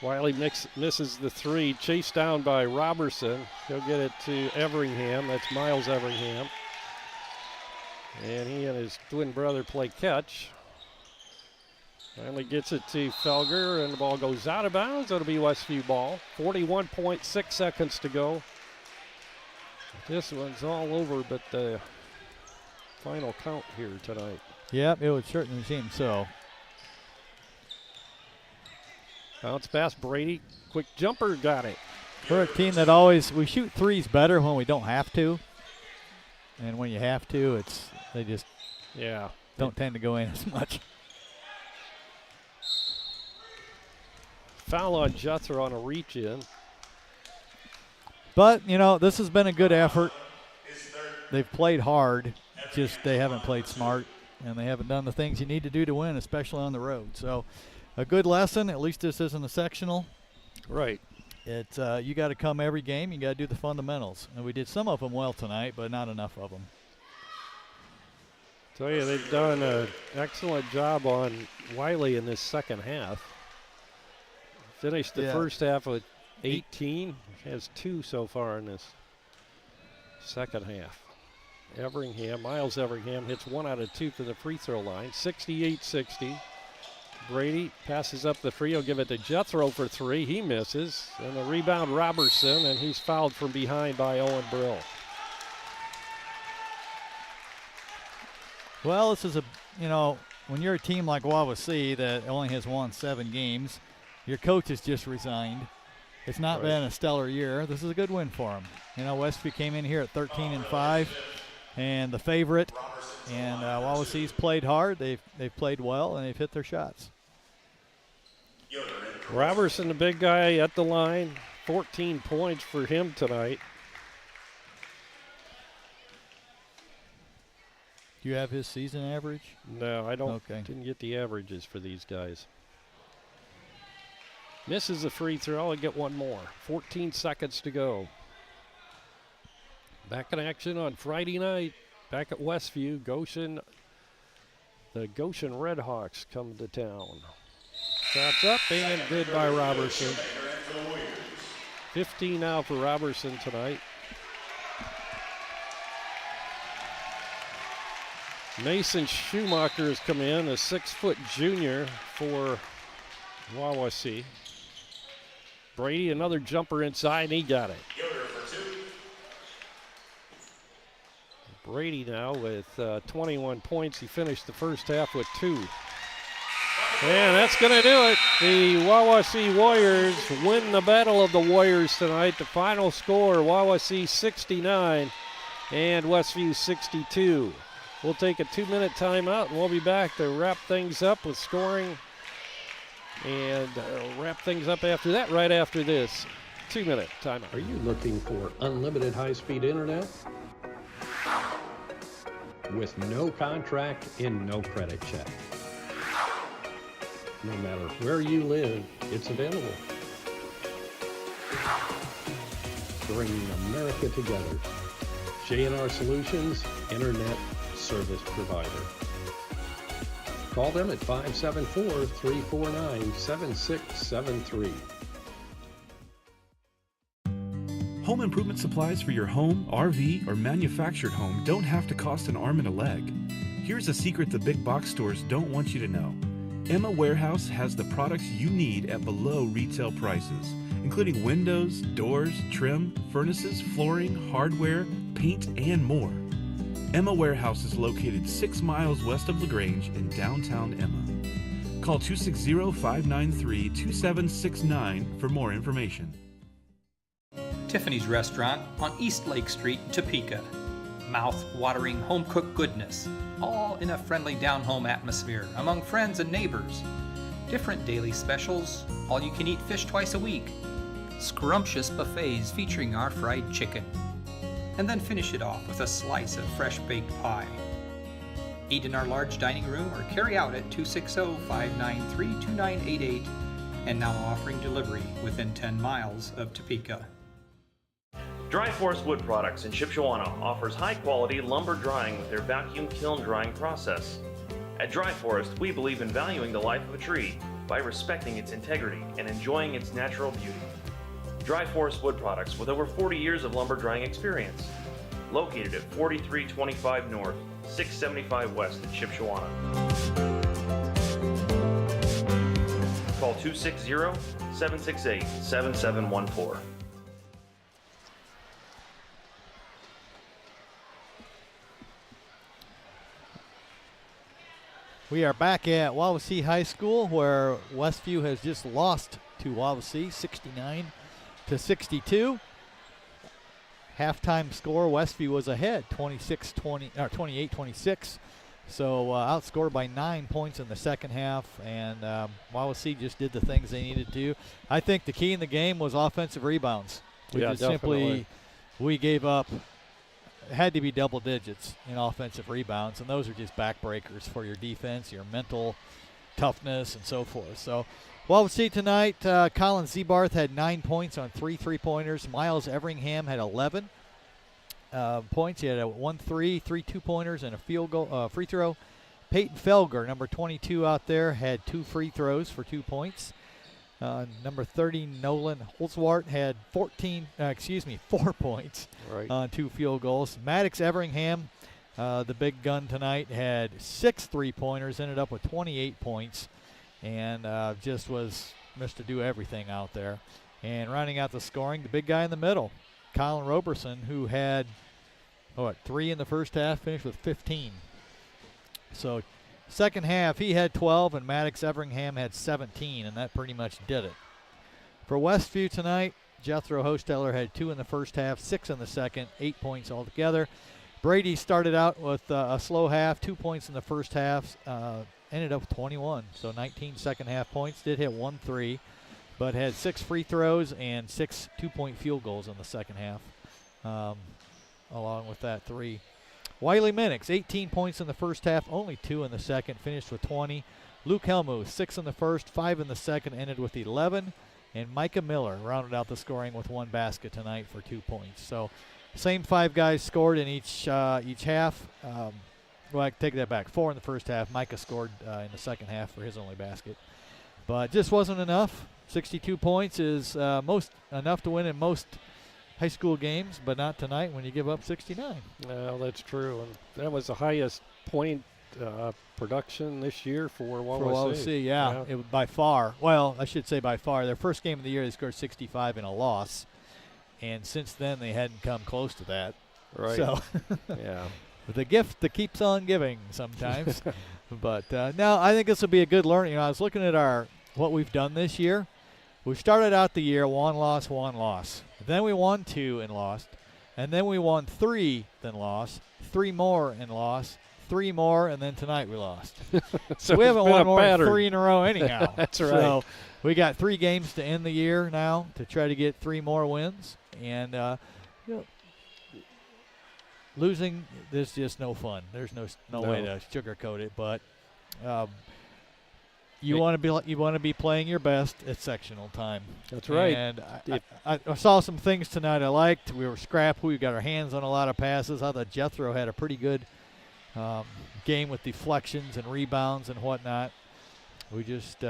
Wiley misses the 3, chased down by Robertson. He'll get it to Everingham. That's Miles Everingham. And he and his twin brother play catch. Finally gets it to Felger, and the ball goes out of bounds. It'll be Westview ball. 41.6 seconds to go. This one's all over, but the final count here tonight. Yep, it would certainly seem so. Bounce pass, Brady. Quick jumper, got it. We're a team that we shoot threes better when we don't have to. And when you have to, they just don't tend to go in as much. Foul on Jethro on a reach in. But, this has been a good effort. They've played hard, just they haven't played smart, and they haven't done the things you need to do to win, especially on the road. So a good lesson. At least this isn't a sectional. Right. It's you got to come every game. You got to do the fundamentals. And we did some of them well tonight, but not enough of them. Tell you, they've done an excellent job on Wiley in this second half. Finished the first half with 18. Has 2 so far in this second half. Miles Everingham hits 1 out of 2 for the free throw line. 68-60. Brady passes up the free. He'll give it to Jethro for 3. He misses. And the rebound, Robertson, and he's fouled from behind by Owen Brill. Well, this is when you're a team like Wawasee that only has won 7 games, your coach has just resigned. It's not been a stellar year. This is a good win for him. Westview came in here at 13-5 and the favorite. And Wawasee's played hard. They've played well, and they've hit their shots. Robertson, the big guy at the line. 14 points for him tonight. Do you have his season average? No, I don't. Okay. Didn't get the averages for these guys. Misses the free throw. I'll get one more. 14 seconds to go. Back in action on Friday night. Back at Westview. The Goshen Redhawks come to town. Shots up and good by Robertson. 15 now for Robertson tonight. Mason Schumacher has come in, a 6-foot junior for Wawasee. Brady, another jumper inside, and he got it. Brady now with 21 points. He finished the first half with 2. And that's going to do it. The Wawasee Warriors win the Battle of the Warriors tonight. The final score, Wawasee 69 and Westview 62. We'll take a 2-minute timeout, and we'll be back to wrap things up with scoring. And wrap things up after that, right after this 2-minute timeout. Are you looking for unlimited high-speed internet? With no contract and no credit check. No matter where you live, it's available. Bringing America together. J&R Solutions, Internet Service Provider. Call them at 574-349-7673. Home improvement supplies for your home, RV, or manufactured home don't have to cost an arm and a leg. Here's a secret the big box stores don't want you to know. Emma Warehouse has the products you need at below retail prices including windows, doors, trim, furnaces, flooring, hardware, paint, and more. Emma Warehouse is located 6 miles west of LaGrange in downtown Emma. Call 260-593-2769 for more information. Tiffany's Restaurant on East Lake Street, Topeka. Mouth-watering home-cooked goodness, all in a friendly down-home atmosphere among friends and neighbors. Different daily specials, all-you-can-eat fish twice a week, scrumptious buffets featuring our fried chicken, and then finish it off with a slice of fresh-baked pie. Eat in our large dining room or carry out at 260-593-2988, and now offering delivery within 10 miles of Topeka. Dry Forest Wood Products in Shipshewana offers high-quality lumber drying with their vacuum kiln drying process. At Dry Forest, we believe in valuing the life of a tree by respecting its integrity and enjoying its natural beauty. Dry Forest Wood Products with over 40 years of lumber drying experience. Located at 4325 North, 675 West in Shipshewana. Call 260-768-7714. We are back at Wawasee High School, where Westview has just lost to Wawasee 69-62. Halftime score, Westview was ahead 28-26. So outscored by 9 points in the second half, and Wawasee just did the things they needed to. I think the key in the game was offensive rebounds. We gave up. It had to be double digits in offensive rebounds, and those are just backbreakers for your defense, your mental toughness, and so forth. So Wawasee tonight, Colin Zebarth had 9 points on 3 3-pointers. Miles Everingham had 11 points. He had 1 3, 3 2-pointers, and a field goal, free throw. Peyton Felger, number 22 out there, had 2 free throws for 2 points. Number 30, Nolan Holzwart, had 4 points on 2 field goals. Maddox Everingham, the big gun tonight, had 6 3-pointers, ended up with 28 points, and just was Mr. Do Everything out there. And rounding out the scoring, the big guy in the middle, Colin Roberson, who had 3 in the first half, finished with 15. So second half, he had 12, and Maddox Everingham had 17, and that pretty much did it. For Westview tonight, Jethro Hosteller had 2 in the first half, 6 in the second, 8 points altogether. Brady started out with a slow half, 2 points in the first half, ended up with 21. So 19 second half points, did hit 1 3, but had 6 free throws and 6 2-point field goals in the second half, along with that 3. Wiley Minix, 18 points in the first half, only 2 in the second, finished with 20. Luke Helmuth, 6 in the first, 5 in the second, ended with 11. And Micah Miller rounded out the scoring with 1 basket tonight for 2 points. So same 5 guys scored in each half. Well, I take that back. 4 in the first half. Micah scored in the second half for his only basket. But just wasn't enough. 62 points is enough to win in most high school games, but not tonight when you give up 69. Well, that's true. And that was the highest point production this year for Wawasee. For Wawasee, yeah. It, by far. Well, I should say by far. Their first game of the year, they scored 65 in a loss. And since then, they hadn't come close to that. Right. So, yeah. The gift that keeps on giving sometimes. But no, I think this will be a good learning. I was looking at what we've done this year. We started out the year 1 loss, 1 loss. Then we won 2 and lost. And then we won 3, then lost. 3 more and lost. 3 more, and then tonight we lost. So we haven't won more than 3 in a row anyhow. That's right. So we got 3 games to end the year now to try to get 3 more wins. And losing, there's just no fun. There's no way to sugarcoat it. But you want to be playing your best at sectional time. That's right. And I saw some things tonight I liked. We were scrappy. We got our hands on a lot of passes. I thought Jethro had a pretty good game with deflections and rebounds and whatnot. We just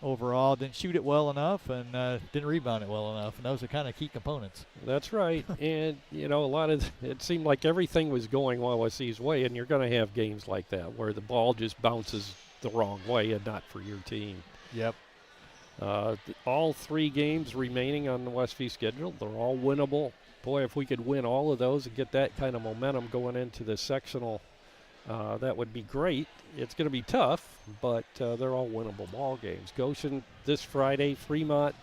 overall didn't shoot it well enough and didn't rebound it well enough, and those are kind of key components. That's right. And, it seemed like everything was going Wawasee's way, and you're going to have games like that where the ball just bounces the wrong way and not for your team. Yep. All 3 games remaining on the Westview schedule, they're all winnable. Boy, if we could win all of those and get that kind of momentum going into the sectional, that would be great. It's going to be tough, but they're all winnable ball games. Goshen this Friday, Fremont,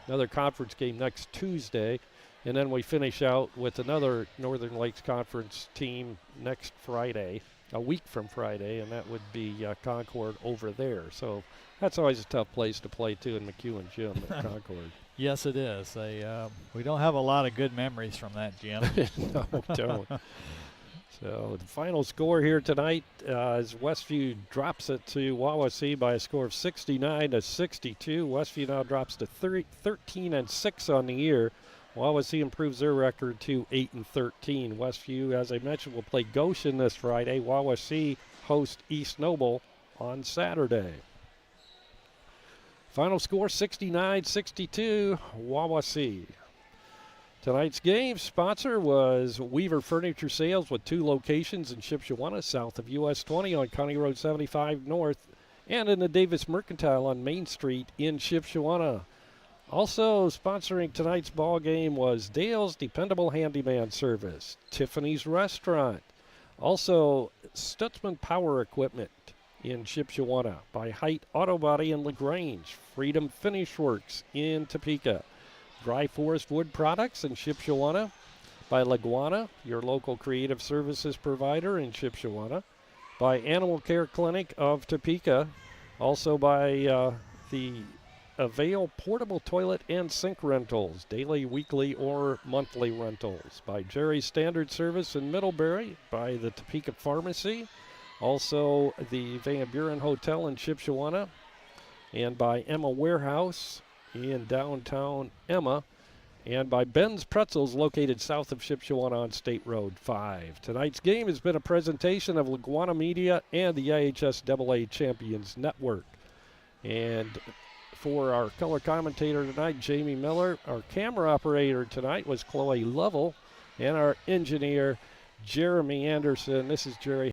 another conference game next Tuesday, and then we finish out with another Northern Lakes Conference team next Friday, a week from Friday, and that would be Concord over there. So that's always a tough place to play, too, in McEwen Gym at Concord. Yes, it is. We don't have a lot of good memories from that gym. No, don't. So the final score here tonight is Westview drops it to Wawasee by a score of 69-62. Westview now drops to 13-6 on the year. Wawasee improves their record to 8-13. Westview, as I mentioned, will play Goshen this Friday. Wawasee host East Noble on Saturday. Final score 69-62, Wawasee. Tonight's game sponsor was Weaver Furniture Sales with 2 locations in Shipshewana, south of US 20 on County Road 75 North, and in the Davis Mercantile on Main Street in Shipshewana. Also sponsoring tonight's ball game was Dale's Dependable Handyman Service, Tiffany's Restaurant, also Stutzman Power Equipment in Shipshewana, by Height Auto Body in LaGrange, Freedom Finish Works in Topeka, Dry Forest Wood Products in Shipshewana, by LaGwana, your local creative services provider in Shipshewana, by Animal Care Clinic of Topeka, also by the Avail Portable Toilet and Sink Rentals, daily, weekly, or monthly rentals, by Jerry's Standard Service in Middlebury, by the Topeka Pharmacy, also the Van Buren Hotel in Shipshewana, and by Emma Warehouse in downtown Emma, and by Ben's Pretzels located south of Shipshewana on State Road 5. Tonight's game has been a presentation of LaGwana Media and the IHSAA Champions Network. And for our color commentator tonight, Jamie Miller, our camera operator tonight was Chloe Lovell, and our engineer, Jeremy Anderson. This is Jerry